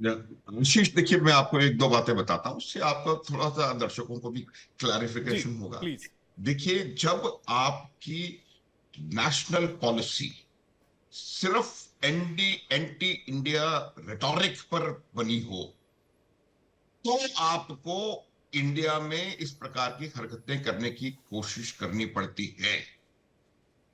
आशीष, देखिए मैं आपको एक दो बातें बताता हूँ, उससे आपका थोड़ा सा दर्शकों को भी जी क्लैरिफिकेशन होगा। प्लीज। देखिए, जब आपकी नेशनल पॉलिसी सिर्फ एंटी इंडिया रेटोरिक पर बनी हो तो आपको इंडिया में इस प्रकार की हरकतें करने की कोशिश करनी पड़ती है।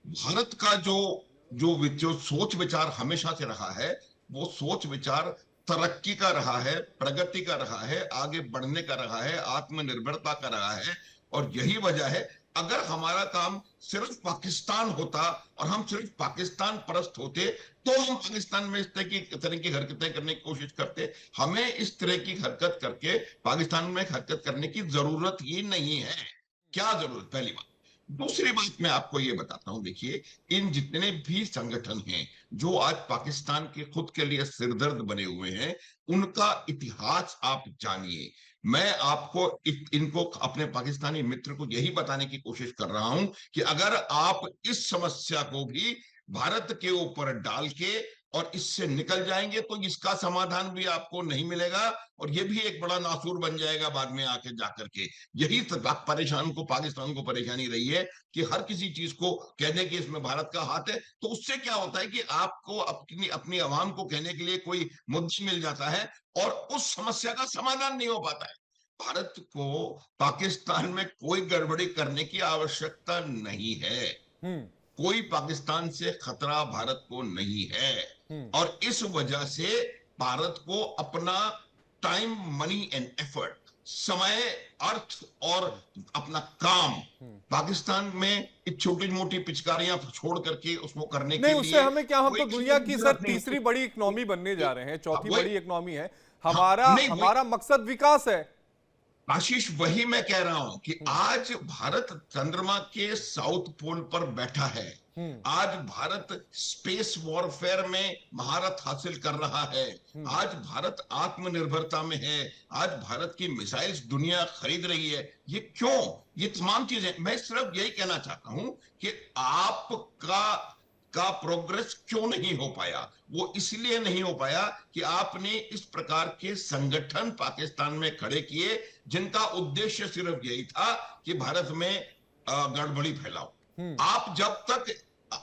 भारत का जो सोच विचार हमेशा से रहा है, वो सोच विचार तरक्की का रहा है, प्रगति का रहा है, आगे बढ़ने का रहा है, आत्मनिर्भरता का रहा है। और यही वजह है, अगर हमारा काम सिर्फ पाकिस्तान होता और हम सिर्फ पाकिस्तान परस्त होते तो हम पाकिस्तान में इस तरह की हरकतें करने की कोशिश करते। हमें इस तरह की हरकत करके पाकिस्तान में हरकत करने की जरूरत ही नहीं है। क्या जरूरत, पहली बात। दूसरी बात मैं आपको ये बताता हूं, देखिए, इन जितने भी संगठन हैं जो आज पाकिस्तान के खुद के लिए सिरदर्द बने हुए हैं, उनका इतिहास आप जानिए। मैं आपको इनको, अपने पाकिस्तानी मित्र को यही बताने की कोशिश कर रहा हूं कि अगर आप इस समस्या को भी भारत के ऊपर डाल के और इससे निकल जाएंगे तो इसका समाधान भी आपको नहीं मिलेगा और ये भी एक बड़ा नासूर बन जाएगा बाद में आके जाकर के। यही पाकिस्तान को परेशानी रही है कि हर किसी चीज को कहने की इसमें भारत का हाथ है। तो उससे क्या होता है कि आपको अपनी आवाम को कहने के लिए कोई मुद्दा मिल जाता है और उस समस्या का समाधान नहीं हो पाता है। भारत को पाकिस्तान में कोई गड़बड़ी करने की आवश्यकता नहीं है। कोई पाकिस्तान से खतरा भारत को नहीं है और इस वजह से भारत को अपना टाइम, मनी एंड एफर्ट, समय, अर्थ और अपना काम पाकिस्तान में छोटी मोटी पिचकारियां छोड़ करके उसको करने नहीं, के उससे लिए हमें क्या, हम तो कोई दुनिया की सर जरूरत नहीं। तीसरी बड़ी इकोनॉमी बनने जा रहे हैं, चौथी वही- बड़ी इकोनॉमी है। हाँ, नहीं, हमारा मकसद विकास है। आशीष, वही मैं कह रहा हूं कि आज भारत चंद्रमा के साउथ पोल पर बैठा है। आज भारत स्पेस वॉरफेयर में महारत हासिल कर रहा है। आज भारत आत्मनिर्भरता में है। आज भारत की मिसाइल्स दुनिया खरीद रही है। ये क्यों? ये तमाम चीजें, मैं सिर्फ यही कहना चाहता हूं कि आपका प्रोग्रेस क्यों नहीं हो पाया। वो इसलिए नहीं हो पाया कि आपने इस प्रकार के संगठन पाकिस्तान में खड़े किए जिनका उद्देश्य सिर्फ यही था कि भारत में गड़बड़ी फैलाओ। आप जब तक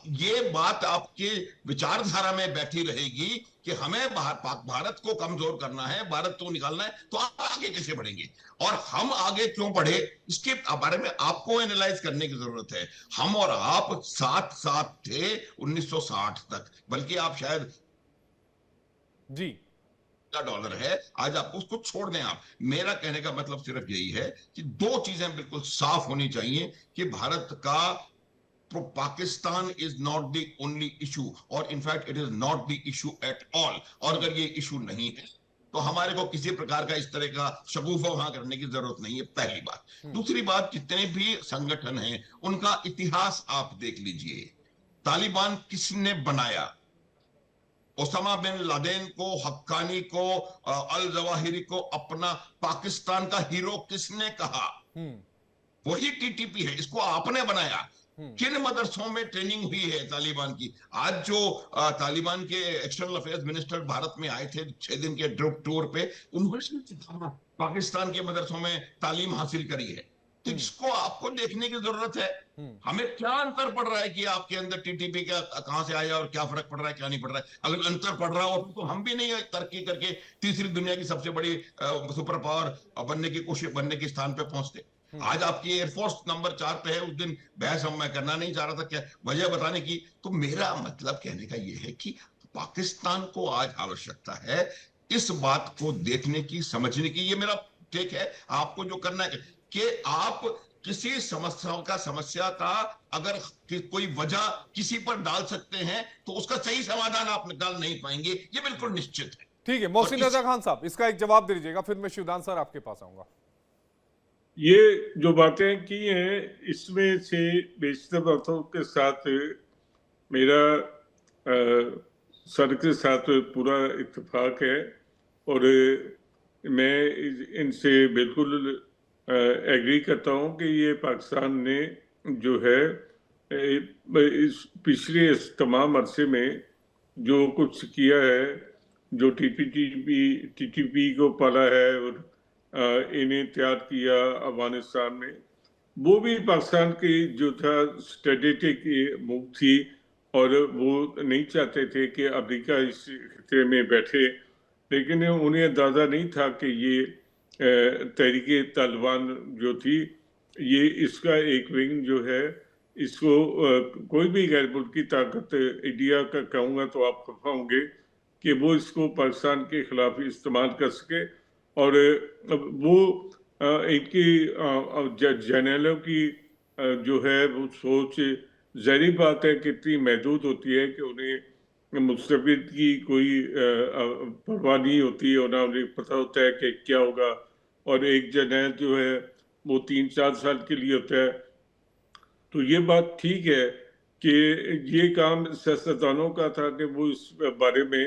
ये बात आपके विचारधारा में बैठी रहेगी कि हमें भारत को कमजोर करना है, भारत को निकालना है, तो आप आगे कैसे बढ़ेंगे? और हम आगे क्यों बढ़े, इसके बारे में आपको एनालाइज करने की जरूरत है। हम और आप साथ साथ थे 1960 तक, बल्कि आप शायद जी डॉलर है, आज आपको उसको छोड़ दें। आप, मेरा कहने का मतलब सिर्फ यही है कि दो चीजें बिल्कुल साफ होनी चाहिए कि भारत का Pakistan is not the only issue और in fact it is not the issue at all. और अगर ये इशू नहीं है तो हमारे को किसी प्रकार का इस तरह का शगुफा वहां करने की जरूरत नहीं है, पहली बात। दूसरी बात, जितने भी संगठन हैं उनका इतिहास आप देख लीजिए। तालिबान किसने बनाया? ओसामा बिन लादेन को, हक्कानी को, अल जवाहिरी को अपना पाकिस्तान का हीरो किसने कहा? वही टीटीपी है। इसको आपने बनाया। किन मदरसों में ट्रेनिंग हुई है तालिबान की? आज जो तालिबान के एक्सटर्नल अफेयर्स मिनिस्टर भारत में आए थे 6 दिन के टूर पे, उन्होंने पाकिस्तान के मदरसों में तालीम हासिल करी है। तो इसको आपको देखने की जरूरत है। हमें क्या अंतर पड़ रहा है कि आपके अंदर टीटीपी का कहां से आया और क्या फर्क पड़ रहा है, क्या नहीं पड़ रहा है? अगर अंतर पड़ रहा हो तो हम भी नहीं तरक्की करके तीसरी दुनिया की सबसे बड़ी सुपर पावर बनने के स्थान पे पहुंचते। आज आपकी एयरफोर्स नंबर 4 पे है। उस दिन बहस मैं करना नहीं चाह रहा था, क्या वजह बताने की। तो मेरा मतलब कहने का यह है कि पाकिस्तान को आज आवश्यकता है इस बात को देखने की, समझने की। ये मेरा टेक है। आपको जो करना है कि आप किसी समस्या का अगर कोई वजह किसी पर डाल सकते हैं तो उसका सही समाधान आप निकाल नहीं पाएंगे, ये बिल्कुल निश्चित है। ठीक है, मोहसिन रजा खान साहब, इसका एक जवाब दे दीजिएगा, फिर मैं शिवदान सर आपके पास आऊंगा। ये जो बातें की हैं इसमें से बेशतर बातों के साथ मेरा सर के साथ पूरा इत्तेफाक है और मैं इनसे बिल्कुल एग्री करता हूं कि ये पाकिस्तान ने जो है इस पिछले इस तमाम अरसे में जो कुछ किया है, जो टीटीपी को पाला है और इन्हें तैयार किया अफगानिस्तान में, वो भी पाकिस्तान की जो था स्ट्रेटेजिक मूव थी और वो नहीं चाहते थे कि अमेरिका इस खतरे में बैठे, लेकिन उन्हें अंदाजा नहीं था कि ये तहरीके तालिबान जो थी ये इसका एक विंग जो है, इसको कोई भी गैर मुल्की ताकत, इंडिया का कहूँगा तो आप खफा होंगे कि वो इसको पाकिस्तान के खिलाफ इस्तेमाल कर सके और वो इनकी जर्नलों की जो है वो सोच ज़ाहिर बात है कितनी महदूद होती है कि उन्हें मुस्तक़बिल की कोई परवाह नहीं होती और ना उन्हें पता होता है कि क्या होगा, और एक जर्नल जो है वो 3-4 साल के लिए होता है। तो ये बात ठीक है कि ये काम सियासतदानों का था कि वो इस बारे में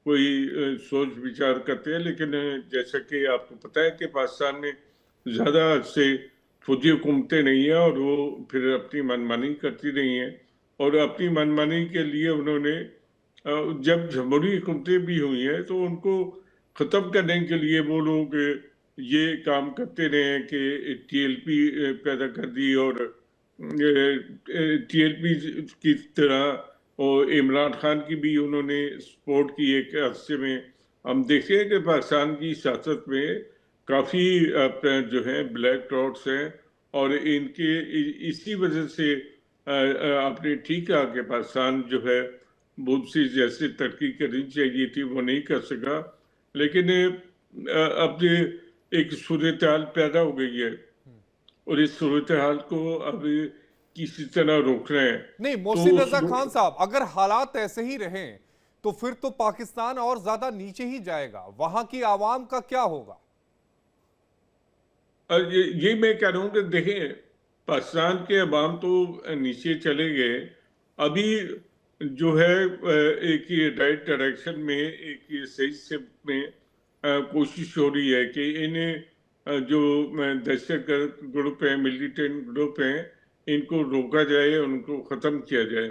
कोई सोच विचार करते हैं, लेकिन जैसा कि आपको पता है कि पाकिस्तान में ज़्यादा से फौजी हुकूमतें नहीं हैं और वो फिर अपनी मनमानी करती रही हैं, और अपनी मनमानी के लिए उन्होंने जब जमहूरी हुकूमतें भी हुई हैं तो उनको ख़त्म करने के लिए वो लोग ये काम करते रहे हैं कि टीएलपी पैदा कर दी और टीएलपी की तरह और इमरान खान की भी उन्होंने सपोर्ट की एक अरसे में। हम देखते हैं कि पाकिस्तान की सियासत में काफ़ी जो है ब्लैक डॉट्स हैं और इनके इसी वजह से आपने ठीक कहा कि पाकिस्तान जो है बहुत सी जैसे तरक्की करनी चाहिए थी वो नहीं कर सका, लेकिन अब एक सूरत हाल पैदा हो गई है और इस सूरत हाल को अब किसी तरह रोकना है। नहीं, तो मोहसिन रजा खान साहब, अगर हालात ऐसे ही रहें तो फिर तो पाकिस्तान और ज्यादा नीचे ही जाएगा, वहां की आवाम का क्या होगा? ये मैं कह रहा हूँ कि देखें, पाकिस्तान के अवाम तो नीचे चले गए, अभी जो है एक ये राइट डायरेक्शन में, एक ये सही शिफ्ट में कोशिश हो रही है कि इन्हें जो दहशतगर्द ग्रुप है, मिलिटेंट ग्रुप हैं, इनको रोका जाए, उनको ख़त्म किया जाए।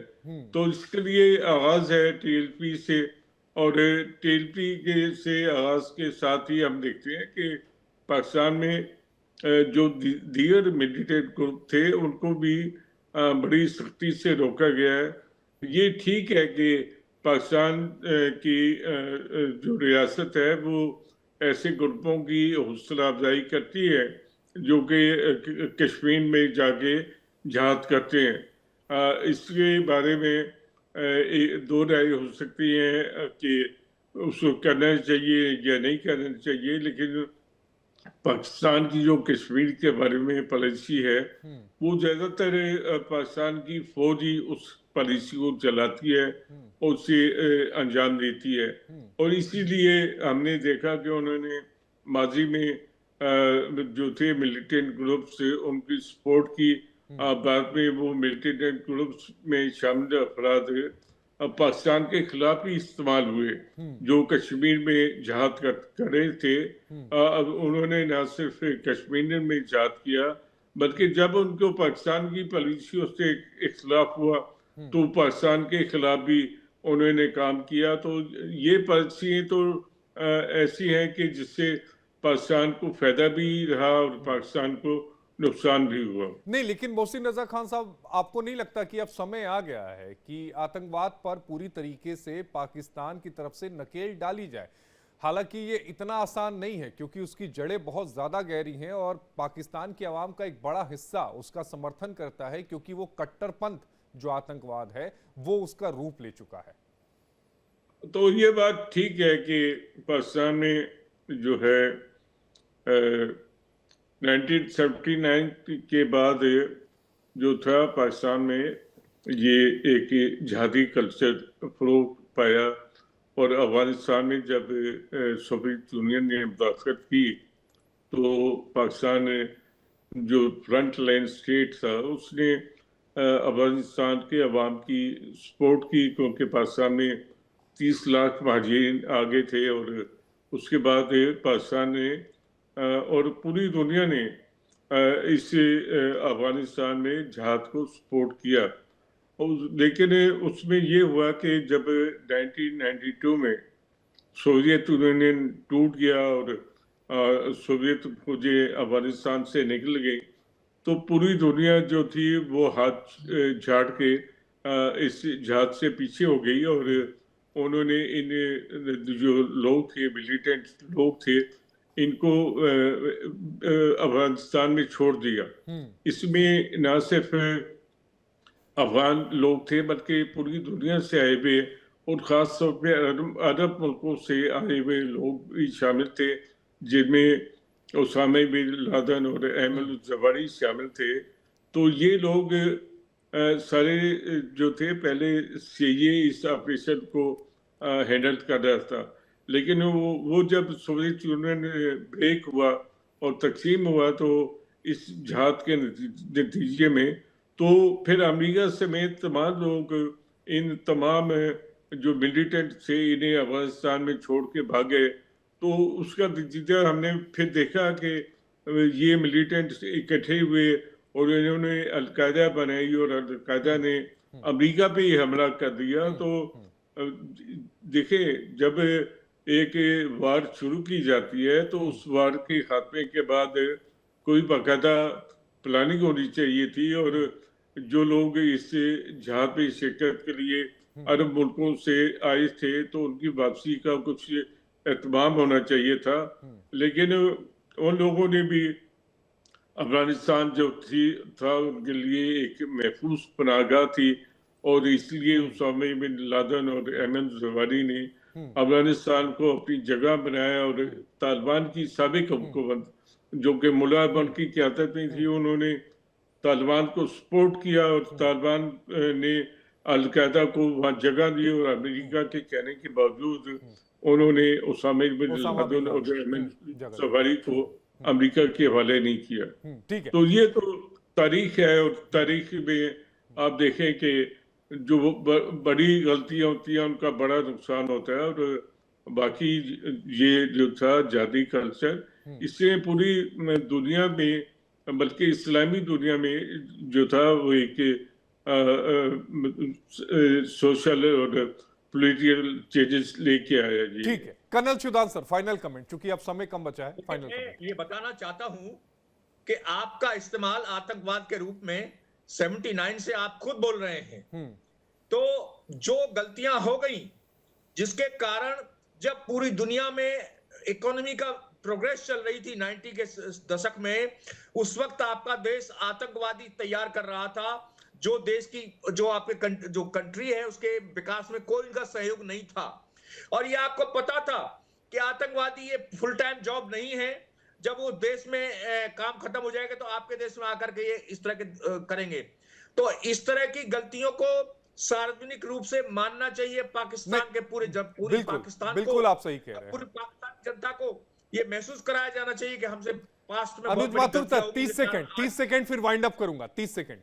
तो इसके लिए आगाज़ है टीएलपी से, और टीएलपी के से आगाज़ के साथ ही हम देखते हैं कि पाकिस्तान में जो दीगर मिलिटेंट ग्रुप थे उनको भी बड़ी सख्ती से रोका गया है। ये ठीक है कि पाकिस्तान की जो रियासत है वो ऐसे ग्रुपों की हौसला अफजाई करती है जो कि कश्मीर में जाके जहाद करते हैं। इसके बारे में दो राय हो सकती हैं कि उसको करना चाहिए या नहीं करना चाहिए, लेकिन पाकिस्तान की जो कश्मीर के बारे में पॉलिसी है वो ज्यादातर पाकिस्तान की फौज ही उस पॉलिसी को चलाती है और उसे अंजाम देती है, और इसीलिए हमने देखा कि उन्होंने माजी में जो थे मिलिटेंट ग्रुप्स उनकी सपोर्ट की। बाद में वो मिलिटेंट ग्रुप्स में शामिल अफराद पाकिस्तान के खिलाफ ही इस्तेमाल हुए जो कश्मीर में जहाद कर रहे थे। अब उन्होंने न सिर्फ कश्मीर में जहाद किया बल्कि जब उनको पाकिस्तान की पॉलिसियों से इख्तिलाफ हुआ तो पाकिस्तान के खिलाफ भी उन्होंने काम किया। तो ये पॉलिसियाँ तो ऐसी हैं कि जिससे पाकिस्तान को फायदा भी रहा और पाकिस्तान को नुकसान भी हुआ। नहीं, लेकिन मोहसिन रजा खान साहब, आपको नहीं लगता कि अब समय आ गया है कि आतंकवाद पर पूरी तरीके से पाकिस्तान की तरफ से नकेल डाली जाए? हालांकि ये इतना आसान नहीं है क्योंकि उसकी जड़ें बहुत ज्यादा गहरी हैं और पाकिस्तान की आवाम का एक बड़ा हिस्सा उसका समर्थन करता है, क्योंकि वो कट्टरपंथ जो आतंकवाद है वो उसका रूप ले चुका है। तो ये बात ठीक है कि पाकिस्तान में जो है 1979 के बाद जो था पाकिस्तान में ये एक जिहादी कल्चर फरोग पाया, और अफगानिस्तान में जब सोवियत यूनियन ने मुदाखलत की तो पाकिस्तान जो फ्रंट लाइन स्टेट था उसने अफगानिस्तान के अवाम की सपोर्ट की, क्योंकि पाकिस्तान में 30 लाख महाजिरीन आ गए थे और उसके बाद पाकिस्तान ने और पूरी दुनिया ने इस अफगानिस्तान में जहाद को सपोर्ट किया। लेकिन उसमें ये हुआ कि जब 1992 में सोवियत यूनियन टूट गया और सोवियत फौजें अफगानिस्तान से निकल गई, तो पूरी दुनिया जो थी वो हाथ झाड़ के इस जहाद से पीछे हो गई और उन्होंने इन जो लोग थे, मिलिटेंट लोग थे, इनको अफगानिस्तान में छोड़ दिया। इसमें न सिर्फ अफगान लोग थे बल्कि पूरी दुनिया से आए हुए और ख़ास तौर पे अरब मुल्कों से आए हुए लोग भी शामिल थे, जिनमें उसामा बिन लादेन और अहमद जवारी शामिल थे। तो ये लोग सारे जो थे पहले से ये इस ऑपरेशन को हैंडल कर रहा था, लेकिन वो जब सोवियत यूनियन ब्रेक हुआ और तकसीम हुआ तो इस जहाद के नतीजे में तो फिर अमेरिका समेत तमाम लोग इन तमाम जो मिलिटेंट थे इन्हें अफगानिस्तान में छोड़ के भागे। तो उसका नतीजा हमने फिर देखा कि ये मिलिटेंट इकट्ठे हुए और इन्होंने अलकायदा बनाई और अलकायदा ने अमेरिका पे ही हमला कर दिया। तो देखिए, जब एक वार शुरू की जाती है तो उस वार के खात्मे के बाद कोई बाकायदा प्लानिंग होनी चाहिए थी और जो लोग इस जहाज पे शिरकत के लिए अरब मुल्कों से आए थे तो उनकी वापसी का कुछ एहतमाम होना चाहिए था। लेकिन उन लोगों ने भी अफगानिस्तान जो था उनके लिए एक महफूज पनाहगाह थी और इसलिए उसामा बिन लादेन और अहमद जवारी ने अफगानिस्तान को अपनी जगह बनाया और तालिबान की साबिक हुकूमत जो कि मुल्ला अकबर की क़यादत में थी, उन्होंने तालिबान को सपोर्ट किया और तालिबान ने अलकायदा को वहाँ जगह दी और अमेरिका के कहने के बावजूद उन्होंने उसामा बिन लादेन और अहमद जवारी को अमेरिका के हवाले नहीं किया। ठीक है। तो ये तो तारीख है और तारीख में आप देखें कि जो बड़ी गलतियां होती हैं उनका बड़ा नुकसान होता है और बाकी ये जो था जादी कल्चर इससे पूरी दुनिया में बल्कि इस्लामी दुनिया में जो था वो एक सोशल और पॉलिटिकल चेंजेस लेके आया जी। ठीक है, colonel Shivdan sir, final comment, क्योंकि अब समय कम बचा है। फाइनल कमेंट ये बताना चाहता हूं कि आपका इस्तेमाल आतंकवाद के रूप में 79 से आप खुद बोल रहे हैं। तो जो गलतियां हो गई जिसके कारण जब पूरी दुनिया में इकोनॉमी का प्रोग्रेस चल रही थी 90 के दशक में, उस वक्त आपका देश आतंकवादी तैयार कर रहा था। जो देश की जो आपके जो कंट्री है उसके विकास में कोई इनका सहयोग नहीं था और ये आपको पता था कि आतंकवादी ये फुल टाइम जॉब नहीं है। जब वो देश में काम खत्म हो जाएगा तो आपके देश में आकर के ये इस तरह के करेंगे। तो इस तरह की गलतियों को सार्वजनिक रूप से मानना चाहिए पाकिस्तान के पूरे पाकिस्तान बिल्कुल आप सही कह रहे हैं। पूरी पाकिस्तान जनता को ये महसूस कराया जाना चाहिए कि हमसे पास्ट में अनुज माथुर सर 30 सेकंड फिर वाइंड अप करूंगा। 30 सेकंड।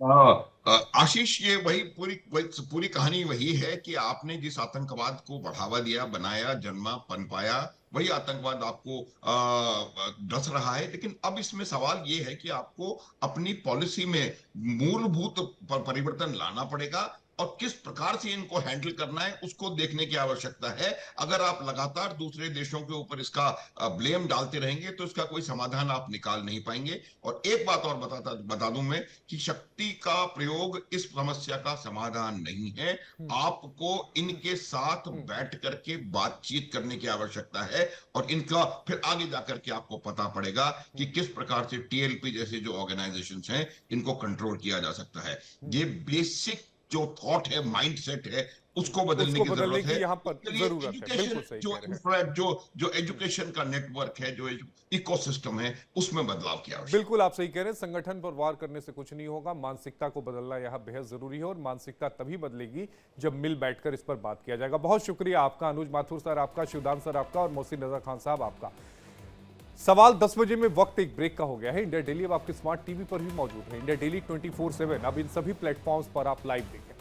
आशीष, ये पूरी कहानी वही है कि आपने जिस आतंकवाद को बढ़ावा दिया, बनाया, जन्मा, पनपाया, वही आतंकवाद आपको डस रहा है। लेकिन अब इसमें सवाल ये है कि आपको अपनी पॉलिसी में मूलभूत परिवर्तन लाना पड़ेगा और किस प्रकार से इनको हैंडल करना है उसको देखने की आवश्यकता है। अगर आप लगातार दूसरे देशों के ऊपर इसका ब्लेम डालते रहेंगे तो इसका कोई समाधान आप निकाल नहीं पाएंगे। और एक बात और बता दूं मैं कि शक्ति का प्रयोग इस समस्या का समाधान नहीं है। आपको इनके साथ बैठ करके बातचीत करने की आवश्यकता है और इनका फिर आगे जाकर के आपको पता पड़ेगा कि किस प्रकार से टीएलपी जैसे जो ऑर्गेनाइजेशंस हैं इनको कंट्रोल किया जा सकता है। ये बेसिक जो थॉट है, माइंडसेट है, उसको बदलने की जरूरत है। यहाँ पर जरूरत है। बिल्कुल सही कह रहे हैं। जो एजुकेशन का नेटवर्क है, जो इकोसिस्टम है, उसमें बदलाव की आवश्यकता है। बिल्कुल आप सही कह रहे हैं। संगठन पर वार करने से कुछ नहीं होगा, मानसिकता को बदलना यहाँ बेहद जरूरी है और मानसिकता तभी बदलेगी जब मिल बैठकर इस पर बात किया जाएगा। बहुत शुक्रिया आपका अनुज माथुर सर, आपका शिवदान सर, आपका और मोहसिन रजा खान साहब आपका। सवाल 10 बजे में वक्त एक ब्रेक का हो गया है। इंडिया डेली अब आपके स्मार्ट टीवी पर भी मौजूद है। इंडिया डेली 24/7 अब इन सभी प्लेटफॉर्म्स पर आप लाइव देखें।